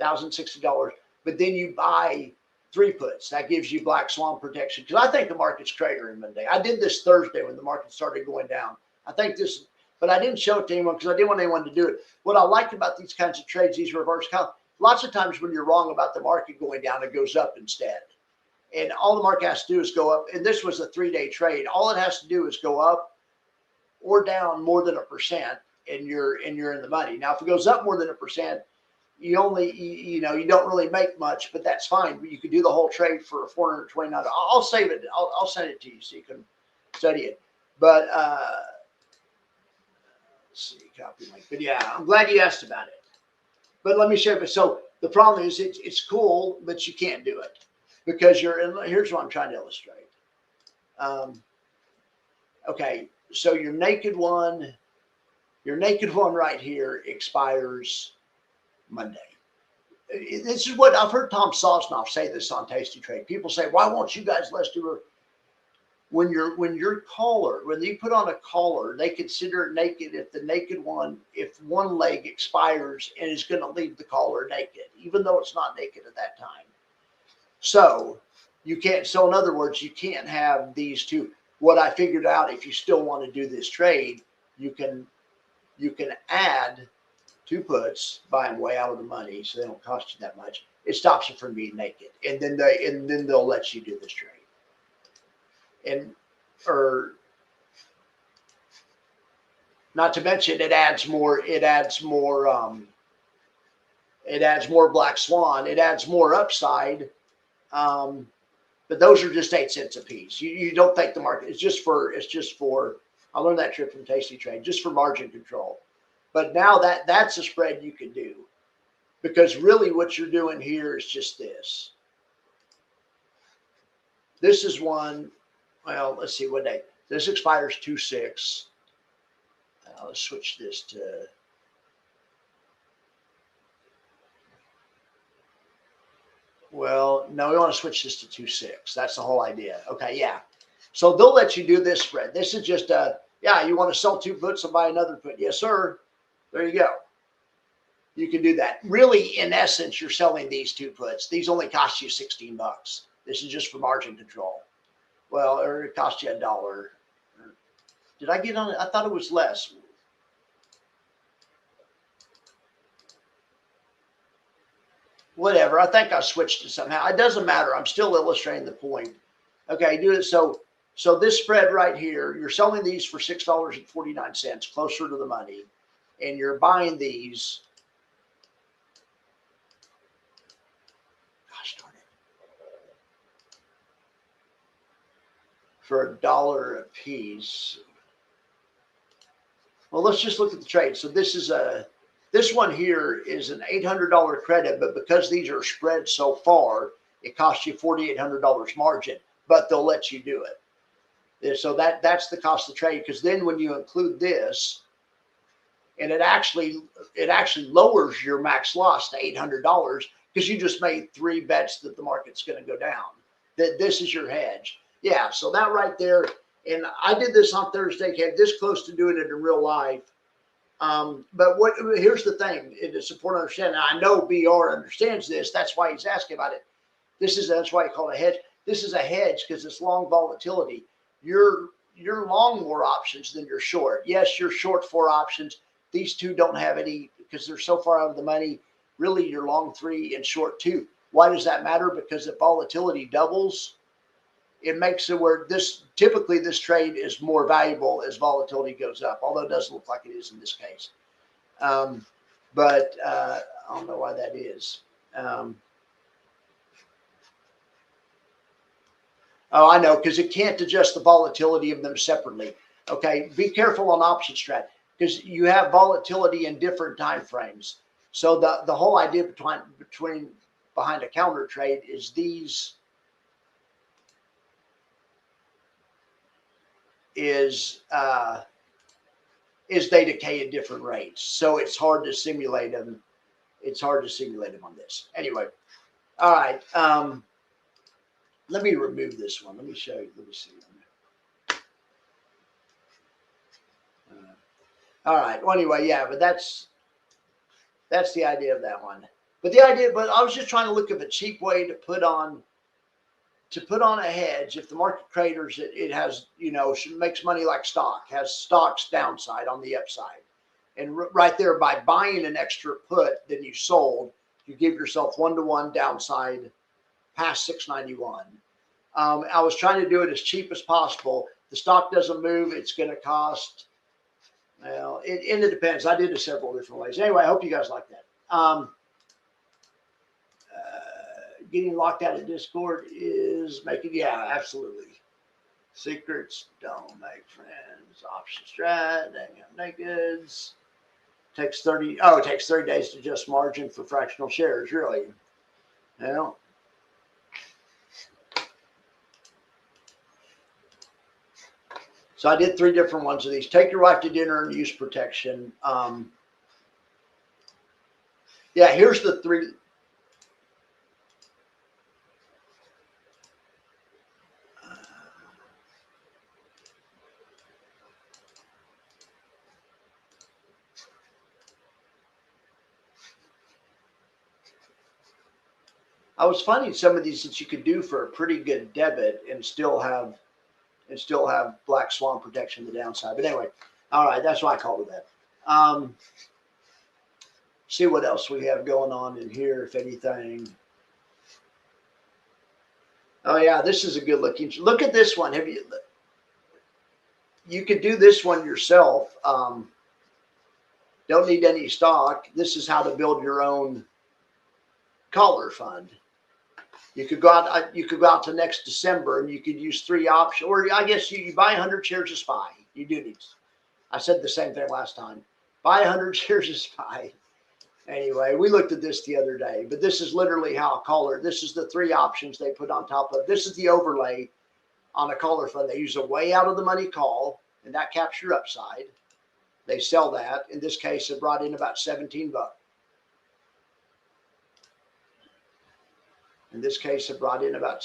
$1,060. But then you buy 3 puts. That gives you black swan protection. Because I think the market's cratering Monday. I did this Thursday when the market started going down. But I didn't show it to anyone because I didn't want anyone to do it. What I like about these kinds of trades, these reverse calendars, lots of times when you're wrong about the market going down, it goes up instead. And all the market has to do is go up. And this was a 3-day trade. All it has to do is go up or down more than 1%, and you're in the money. Now, if it goes up more than 1%, you don't really make much, but that's fine. You could do the whole trade for $429. I'll save it. I'll send it to you so you can study it. But let's see, copy link. But yeah, I'm glad you asked about it. But let me show you. So the problem is it's cool, but you can't do it because you're in. Here's what I'm trying to illustrate. Okay, so your naked one right here expires Monday. This is what I've heard Tom Sosnoff say this on Tasty Trade. People say, why won't you guys let's do it? When you put on a collar, they consider it naked if one leg expires and is going to leave the collar naked, even though it's not naked at that time. So you can't, so in other words, you can't have these two. What I figured out, if you still want to do this trade, you can add 2 puts, buy them way out of the money, so they don't cost you that much. It stops you from being naked, and then they'll let you do this trade. Or not to mention, it adds more black swan. It adds more upside. But those are just 8 cents a piece. You don't think the market. It's just for. I learned that trick from Tasty Trade, just for margin control. But now that's a spread you can do, because really what you're doing here is just this. This is one. Well, let's see what day. This expires 2/6. Let's switch this to. Well, no, we want to switch this to 2/6. That's the whole idea. Okay, yeah. So they'll let you do this spread. This is just you want to sell 2 puts and buy another put. Yes, sir. There you go. You can do that. Really, in essence, you're selling these 2 puts. These only cost you $16. This is just for margin control. Well, or it cost you $1. Did I get on it? I thought it was less. Whatever. I think I switched it somehow. It doesn't matter. I'm still illustrating the point. Okay, do it. So this spread right here, you're selling these for $6.49, closer to the money, and you're buying these. Gosh darn it. For $1 a piece. Well, let's just look at the trade. So this one here is an $800 credit, but because these are spread so far, it costs you $4,800 margin, but they'll let you do it. So that's the cost of the trade, because then when you include this, and it actually lowers your max loss to $800, because you just made 3 bets that the market's going to go down. That this is your hedge. Yeah, so that right there, and I did this on Thursday, came this close to doing it in real life. But here's the thing, it's important to understand. And I know BR understands this. That's why he's asking about it. That's why I call it a hedge. This is a hedge because it's long volatility. You're long more options than you're short. Yes, you're short 4 options. These 2 don't have any because they're so far out of the money. Really, you're long 3 and short 2. Why does that matter? Because if volatility doubles, it makes it where typically this trade is more valuable as volatility goes up, although it doesn't look like it is in this case. But I don't know why that is. Oh, I know, because it can't adjust the volatility of them separately. Okay, be careful on option strat, because you have volatility in different time frames. So the whole idea behind a counter trade is these. Is they decay at different rates, so it's hard to simulate them. It's hard to simulate them on this. Anyway, all right. Let me remove this one. Let me show you. Let me see. All right. Well, anyway, yeah, but that's the idea of that one. But I was just trying to look at a cheap way to put on a hedge. If the market craters, it has, makes money like stock, has stock's downside on the upside. And right there, by buying an extra put than you sold, you give yourself 1-to-1 downside past 691. I was trying to do it as cheap as possible. The stock doesn't move. It's going to cost, well, it depends. I did it several different ways. Anyway, I hope you guys like that. Getting locked out of Discord is making, yeah, absolutely. Secrets don't make friends. Option strat, dang nakeds. Takes 30, oh, it takes 30 days to adjust margin for fractional shares, really. Well, so I did 3 different ones of these. Take your wife to dinner and use protection. Yeah, here's the 3. I was finding some of these that you could do for a pretty good debit and still have black swan protection on the downside. But anyway, all right, that's why I called it that. See what else we have going on in here, if anything. Oh yeah, this is a good looking. Look at this one. You could do this one yourself. Don't need any stock. This is how to build your own collar fund. You could go out. You could go out to next December, and you could use 3 options. Or I guess you buy 100 shares of SPY. You do need. I said the same thing last time. Buy 100 shares of SPY. Anyway, we looked at this the other day, but this is literally how a collar. This is the 3 options they put on top of. This is the overlay on a collar fund. They use a way out of the money call, and that caps your upside. They sell that. In this case, it brought in about 17 bucks. In this case, it brought in about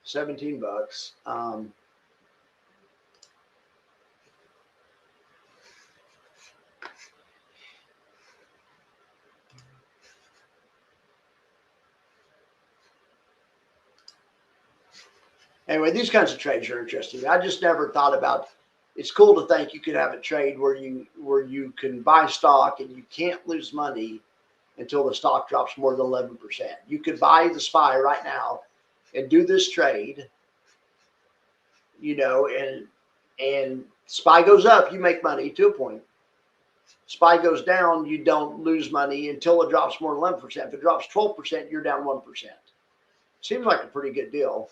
17 bucks. Anyway, these kinds of trades are interesting. I just never thought about. It's cool to think you could have a trade where you can buy stock and you can't lose money until the stock drops more than 11%. You could buy the SPY right now and do this trade, you know, and SPY goes up, you make money to a point. SPY goes down, you don't lose money until it drops more than 11%. If it drops 12%, you're down 1%. Seems like a pretty good deal.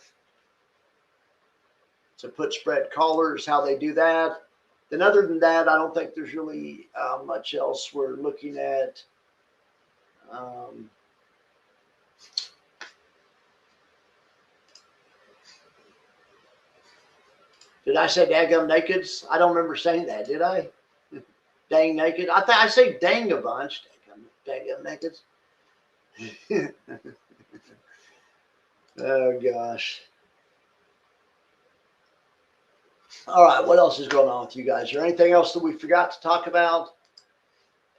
So put spread collars, how they do that. Then other than that, I don't think there's really much else we're looking at. Did I say daggum nakeds? I don't remember saying that, did I? Dang naked. I say dang a bunch. Daggum nakeds. Oh gosh. All right, what else is going on with you guys? Is there anything else that we forgot to talk about?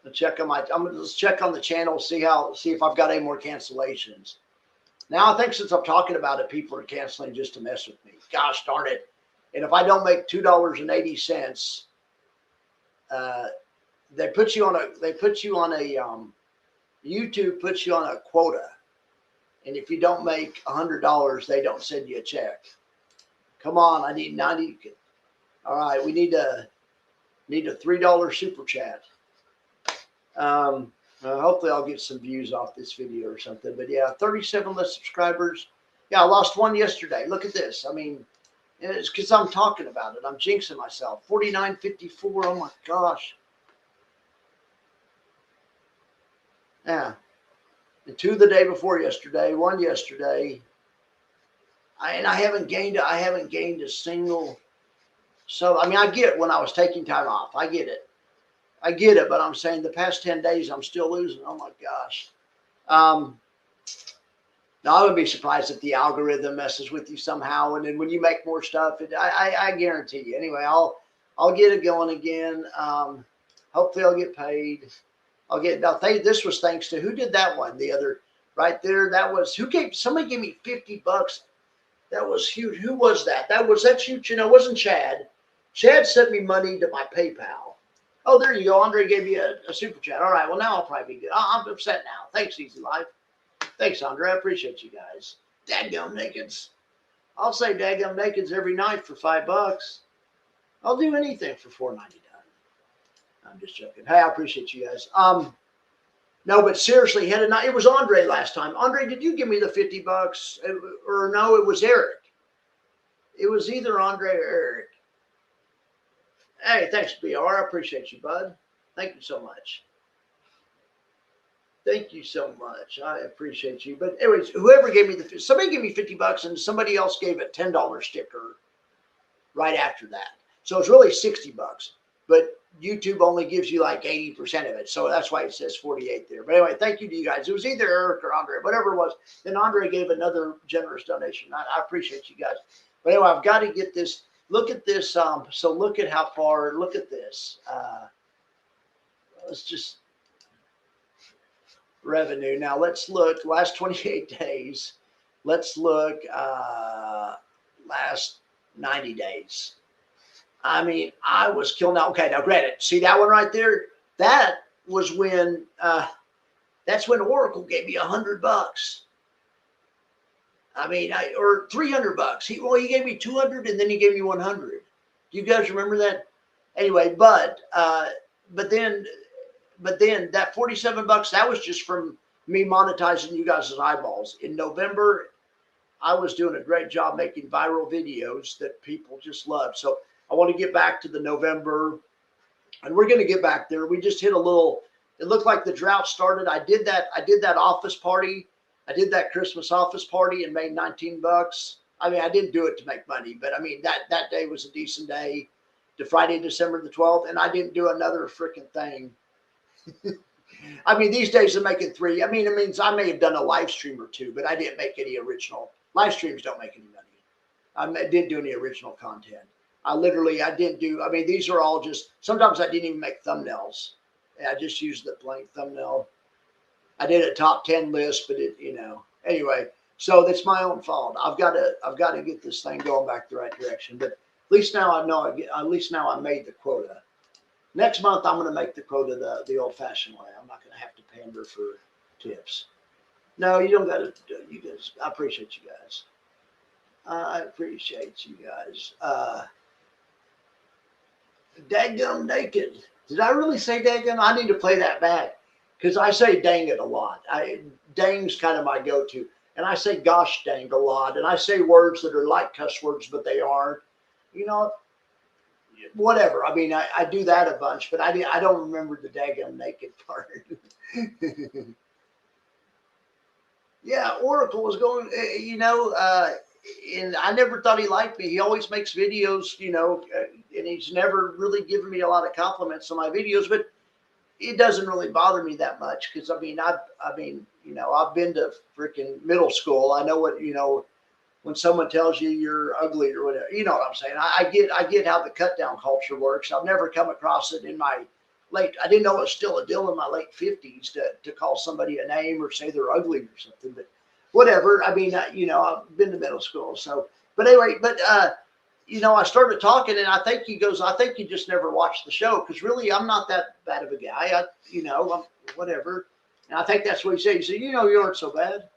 Let's check on let's check on the channel, see if I've got any more cancellations. Now I think since I'm talking about it, people are canceling just to mess with me. Gosh darn it. And if I don't make $2.80, they put you on a YouTube puts you on a quota. And if you don't make $100, they don't send you a check. Come on, I need 90. All right, we need a $3 super chat. Hopefully I'll get some views off this video or something. But yeah, 37 less subscribers. Yeah, I lost 1 yesterday. Look at this. I mean, it's because I'm talking about it. I'm jinxing myself. 49.54. Oh my gosh. Yeah. And 2 the day before yesterday. 1 yesterday. I haven't gained a single. So I mean, I get when I was taking time off. I get it. But I'm saying the past 10 days, I'm still losing. Oh my gosh. Now I would be surprised if the algorithm messes with you somehow. And then when you make more stuff, I guarantee you. Anyway, I'll get it going again. Hopefully I'll get paid. This was thanks to, who did that one? The other right there. That was, somebody gave me $50. That was huge. Who was that? That's huge. You know, it wasn't Chad. Chad sent me money to my PayPal. Oh, there you go. Andre gave you a super chat. All right. Well, now I'll probably be good. I'm upset now. Thanks, Easy Life. Thanks, Andre. I appreciate you guys. Dadgum nakeds. I'll say dadgum nakeds every night for $5. I'll do anything for $4.99. I'm just joking. Hey, I appreciate you guys. No, but seriously, it was Andre last time. Andre, did you give me the $50? Or no, it was Eric. It was either Andre or Eric. Hey, thanks, BR. I appreciate you, bud. Thank you so much. Thank you so much. I appreciate you. But anyways, whoever gave me somebody gave me $50 and somebody else gave a $10 sticker right after that. So it's really $60. But YouTube only gives you like 80% of it. So that's why it says 48 there. But anyway, thank you to you guys. It was either Eric or Andre, whatever it was. Then Andre gave another generous donation. I appreciate you guys. But anyway, I've got to get this. Look at this. So look at how far. Look at this. Let's just revenue. Now let's look. Last 28 days. Let's look. Last 90 days. I mean, I was killing out. Okay, now granted, see that one right there? That was when that's when Oracle gave me $100. I mean, or $300. He gave me 200 and then he gave me 100. Do you guys remember that? Anyway, but then that $47, that was just from me monetizing you guys' eyeballs. In November, I was doing a great job making viral videos that people just loved. So I want to get back to the November, and we're going to get back there. We just hit a little, it looked like the drought started. I did that office party. I did that Christmas office party and made $19. I mean, I didn't do it to make money, but I mean, that day was a decent day, to Friday, December the 12th. And I didn't do another freaking thing. I mean, these days I'm making $3. I mean, it means I may have done a live stream or two, but I didn't make any original. Live streams don't make any money. I didn't do any original content. I didn't do, I mean, these are all just, sometimes I didn't even make thumbnails. I just used the blank thumbnail. I did a top 10 list, but anyway, so that's my own fault. I've got to get this thing going back the right direction, but at least now I know, at least now I made the quota. Next month, I'm going to make the quota the old fashioned way. I'm not going to have to pander for tips. No, you don't got to, you guys, I appreciate you guys. I appreciate you guys. Dadgum naked. Did I really say dadgum? I need to play that back because I say dang it a lot. Dang's kind of my go-to. And I say gosh dang a lot. And I say words that are like cuss words, but they aren't. Whatever. I mean, I do that a bunch, but I don't remember the daggum naked part. Yeah, Oracle was going, and I never thought he liked me. He always makes videos, and he's never really given me a lot of compliments on my videos, but it doesn't really bother me that much because, I've been to freaking middle school. I know what, when someone tells you you're ugly or whatever, you know what I'm saying? I get how the cut down culture works. I've never come across it in my I didn't know it was still a deal in my late 50s to call somebody a name or say they're ugly or something, but whatever. I mean, I've been to middle school. So, but anyway, I started talking and I think he goes, I think you just never watched the show. Cause really I'm not that bad of a guy. I'm whatever. And I think that's what he said. He said, you aren't so bad.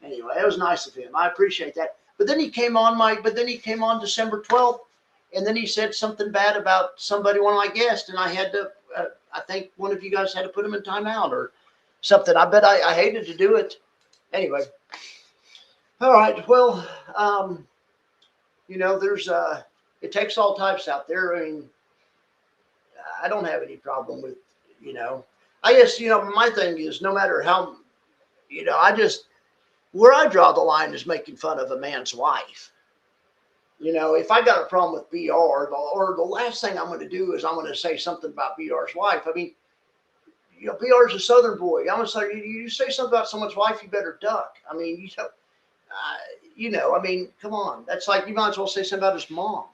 Anyway, it was nice of him. I appreciate that. But then he came on December 12th. And then he said something bad about somebody, one of my guests. And I had to, I think one of you guys had to put him in timeout or something. I bet I hated to do it. Anyway. All right. Well, there's, it takes all types out there. I mean, I don't have any problem with, I guess, my thing is no matter how, where I draw the line is making fun of a man's wife. If I got a problem with BR, or the last thing I'm going to do is I'm going to say something about BR's wife. I mean, BR's a Southern boy. I'm going to say, you say something about someone's wife, you better duck. I mean, I mean, come on. That's like, you might as well say something about his mom.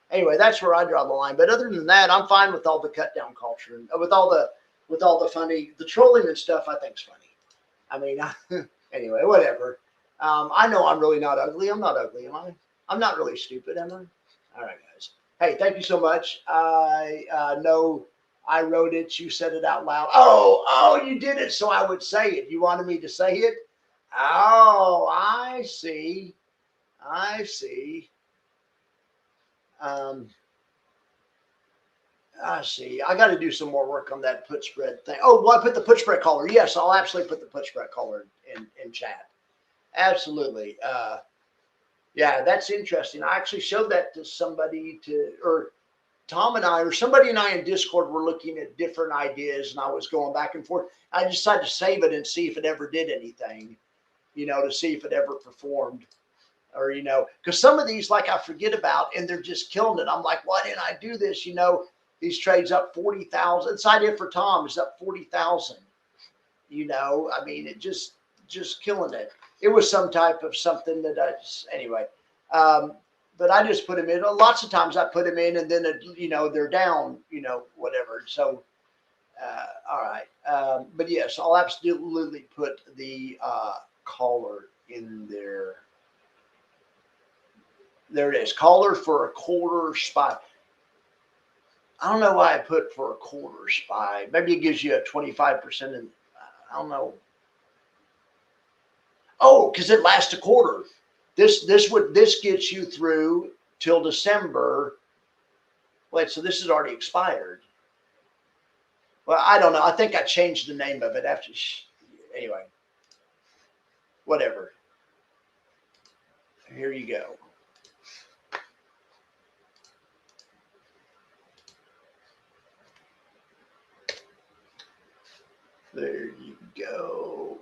Anyway, that's where I draw the line. But other than that, I'm fine with all the cut down culture and with all the funny, the trolling and stuff. I think's funny. I mean, anyway, whatever. I know I'm really not ugly. I'm not ugly, am I? I'm not really stupid, am I? All right, guys. Hey, thank you so much. I know I wrote it. You said it out loud. Oh, you did it so I would say it. You wanted me to say it? Oh, I see. I see. Um, I see. I got to do some more work on that put spread thing. Oh, well, I put the put spread caller. Yes, I'll actually put the put spread caller in chat. Absolutely. Yeah, that's interesting. I actually showed that to somebody or Tom and I, or somebody and I in Discord were looking at different ideas, and I was going back and forth. I decided to save it and see if it ever did anything, to see if it ever performed, or because some of these, like, I forget about, and they're just killing it. I'm like, why didn't I do this? These trades up 40,000. This idea for Tom is up 40,000. I mean, it just killing it. It was some type of something that anyway. Um, but I just put them in. Lots of times I put them in, and then they're down, whatever. So all right. But yes, I'll absolutely put the caller in there. There it is. Caller for a quarter SPY. I don't know why I put for a quarter SPY. Maybe it gives you a 25%. And I don't know. Oh, because it lasts a quarter. This gets you through till December. Wait, so this is already expired. Well, I don't know. I think I changed the name of it after. Anyway, whatever. Here you go. There you go.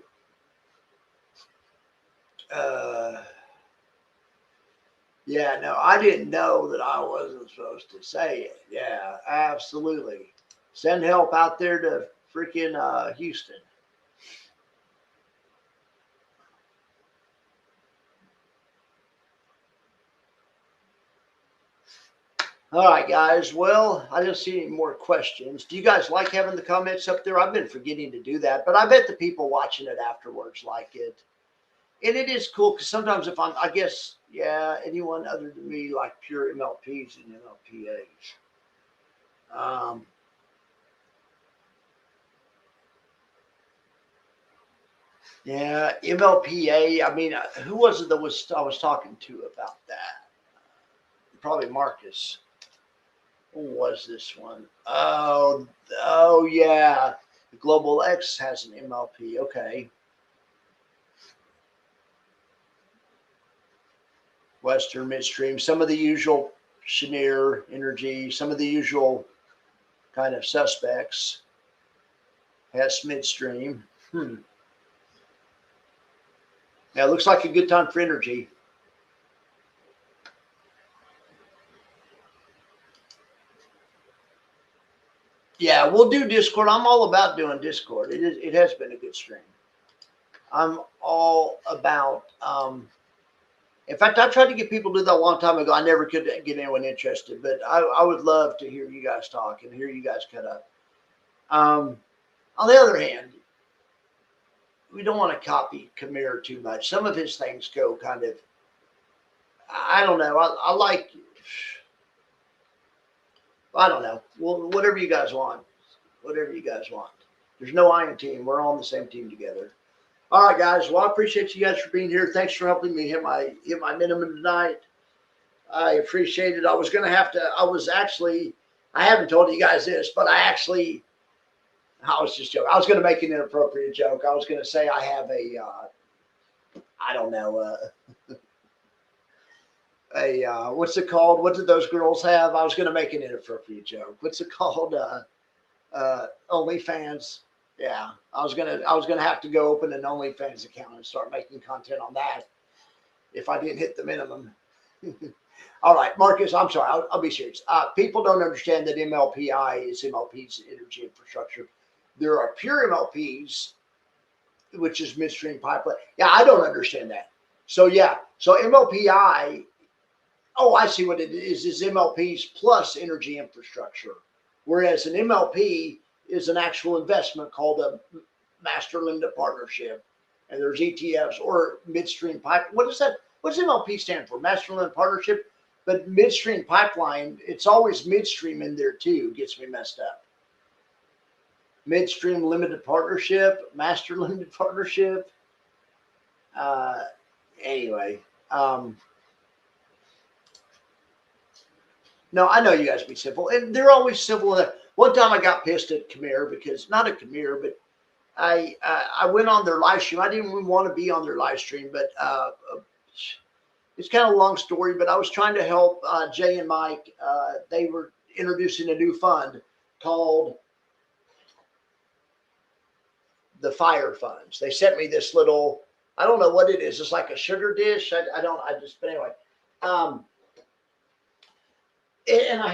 Yeah, no, I didn't know that I wasn't supposed to say it. Yeah, absolutely. Send help out there to freaking Houston. All right, guys. Well, I don't see any more questions. Do you guys like having the comments up there? I've been forgetting to do that, but I bet the people watching it afterwards like it. And it is cool because sometimes if I guess, yeah, anyone other than me like pure MLPs and MLPAs. Yeah, MLPA. I mean, who was it that I was talking to about that? Probably Marcus. Who was this one? Oh yeah. The Global X has an MLP. Okay. Western Midstream. Some of the usual Cheniere Energy. Some of the usual kind of suspects. Hess Midstream. Yeah, it looks like a good time for energy. Yeah, we'll do Discord. I'm all about doing Discord. It has been a good stream. I'm all about. In fact, I tried to get people to do that a long time ago. I never could get anyone interested, but I would love to hear you guys talk and hear you guys cut up. On the other hand, we don't want to copy Kamir too much. Some of his things go kind of. I don't know. I like. I don't know. Well, whatever you guys want. Whatever you guys want. There's no iron team. We're all on the same team together. All right, guys. Well, I appreciate you guys for being here. Thanks for helping me hit my minimum tonight. I appreciate it. I was going to have to. I haven't told you guys this, but I was just joking. I was going to make an inappropriate joke. I was going to say I have I don't know, what's it called? What did those girls have? I was going to make an inappropriate joke. What's it called? OnlyFans. Yeah, I was gonna have to go open an OnlyFans account and start making content on that if I didn't hit the minimum. All right, Marcus, I'm sorry. I'll be serious. People don't understand that MLPI is MLP's energy infrastructure. There are pure MLPs, which is midstream pipeline. Yeah, I don't understand that. So MLPI. Oh, I see what it is MLPs plus energy infrastructure, whereas an MLP is an actual investment called a master limited partnership, and there's ETFs or midstream pipe. What is that? What does MLP stand for? Master limited partnership. But midstream pipeline, it's always midstream in there too. Gets me messed up. Midstream limited partnership, master limited partnership. Anyway, no, I know you guys be civil, and they're always civil. One time I got pissed at Khmer because not at Khmer, but I went on their live stream. I didn't even want to be on their live stream, but it's kind of a long story. But I was trying to help Jay and Mike. They were introducing a new fund called the Fire Funds. They sent me this little, I don't know what it is. It's like a sugar dish. But anyway. And I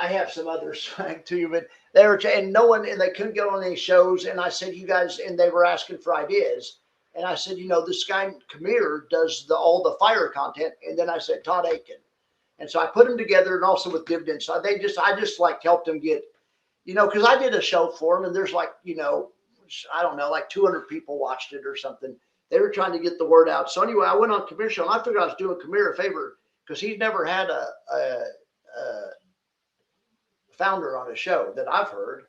have some other swag too, but they were, and no one, and they couldn't get on any shows. And I said, you guys, and they were asking for ideas. And I said, this guy, Khmer, does all the fire content. And then I said, Todd Aiken. And so I put them together, and also with Dividends. So I just like helped them get, because I did a show for them, and there's like, I don't know, like 200 people watched it or something. They were trying to get the word out. So anyway, I went on Khmer show, and I figured I was doing Khmer a favor because he's never had a founder on a show that I've heard.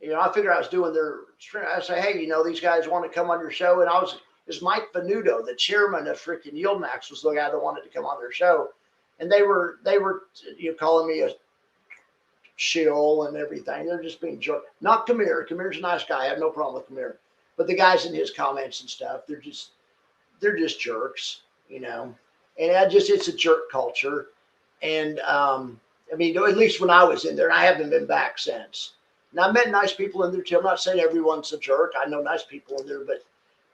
I figured I was doing their, I say, hey, these guys want to come on your show. And it's Mike Venuto, the chairman of freaking Yieldmax, was the guy that wanted to come on their show. And they were calling me a shill and everything. They're just being jerk. Not Khmer. Khmer's a nice guy. I have no problem with Khmer. But the guys in his comments and stuff, they're just jerks, And it's a jerk culture. And at least when I was in there, and I haven't been back since. Now, I met nice people in there too. I'm not saying everyone's a jerk. I know nice people in there, but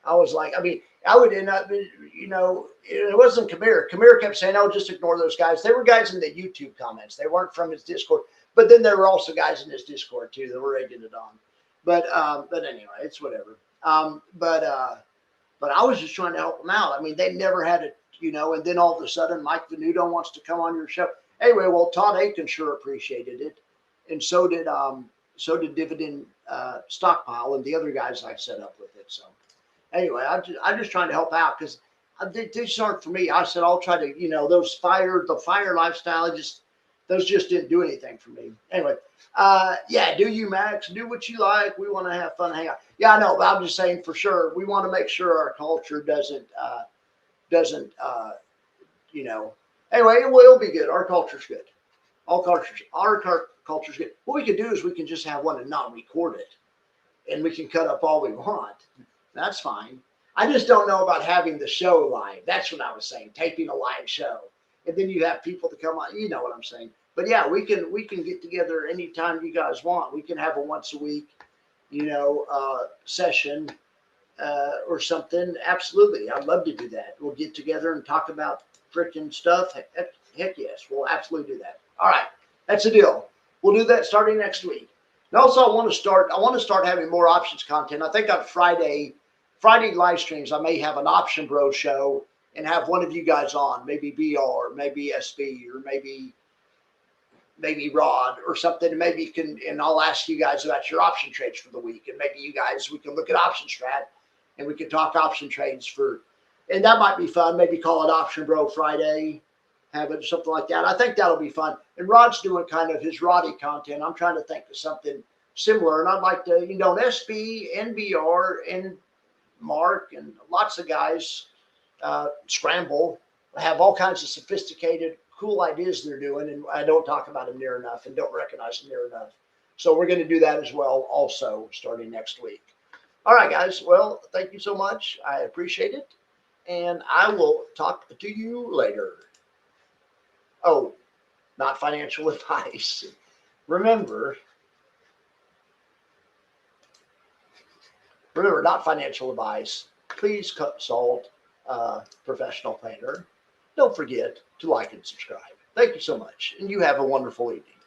I was like, I would end up, it wasn't Khmer. Khmer kept saying, oh, just ignore those guys. They were guys in the YouTube comments. They weren't from his Discord. But then there were also guys in his Discord too that were egging it on. But anyway, it's whatever. But I was just trying to help them out. They never had it, and then all of a sudden Mike Venuto wants to come on your show. Anyway, well, Todd Aiken sure appreciated it. And so did Dividend Stockpile and the other guys I set up with it. So anyway, I'm just trying to help out because these aren't for me. I said, I'll try to, the fire lifestyle, those just didn't do anything for me. Anyway, do you, Max, do what you like. We want to have fun, hang out. Yeah, I know, but I'm just saying for sure, we want to make sure our culture doesn't, anyway, it'll be good. Our culture's good. Our culture's good. What we can do is we can just have one and not record it. And we can cut up all we want. That's fine. I just don't know about having the show live. That's what I was saying, taping a live show. And then you have people to come on. You know what I'm saying. But yeah, we can get together anytime you guys want. We can have a once a week, session or something. Absolutely. I'd love to do that. We'll get together and talk about freaking stuff. Heck yes, we'll absolutely do that. All right, that's the deal. We'll do that starting next week. And also, I want to start having more options content. I think on Friday live streams, I may have an Option Bro show and have one of you guys on, maybe BR, maybe SB, or maybe Rod or something. And maybe you can, and I'll ask you guys about your option trades for the week, and maybe we can look at option strat, and we can talk option trades and that might be fun. Maybe call it Option Bro Friday, have it something like that. I think that'll be fun. And Rod's doing kind of his Roddy content. I'm trying to think of something similar. And I'd like to, SB, NBR, and Mark, and lots of guys, Scramble, have all kinds of sophisticated, cool ideas they're doing. And I don't talk about them near enough and don't recognize them near enough. So we're going to do that as well also starting next week. All right, guys. Well, thank you so much. I appreciate it. And I will talk to you later. Oh, not financial advice. Remember, not financial advice. Please consult a professional planner. Don't forget to like and subscribe. Thank you so much. And you have a wonderful evening.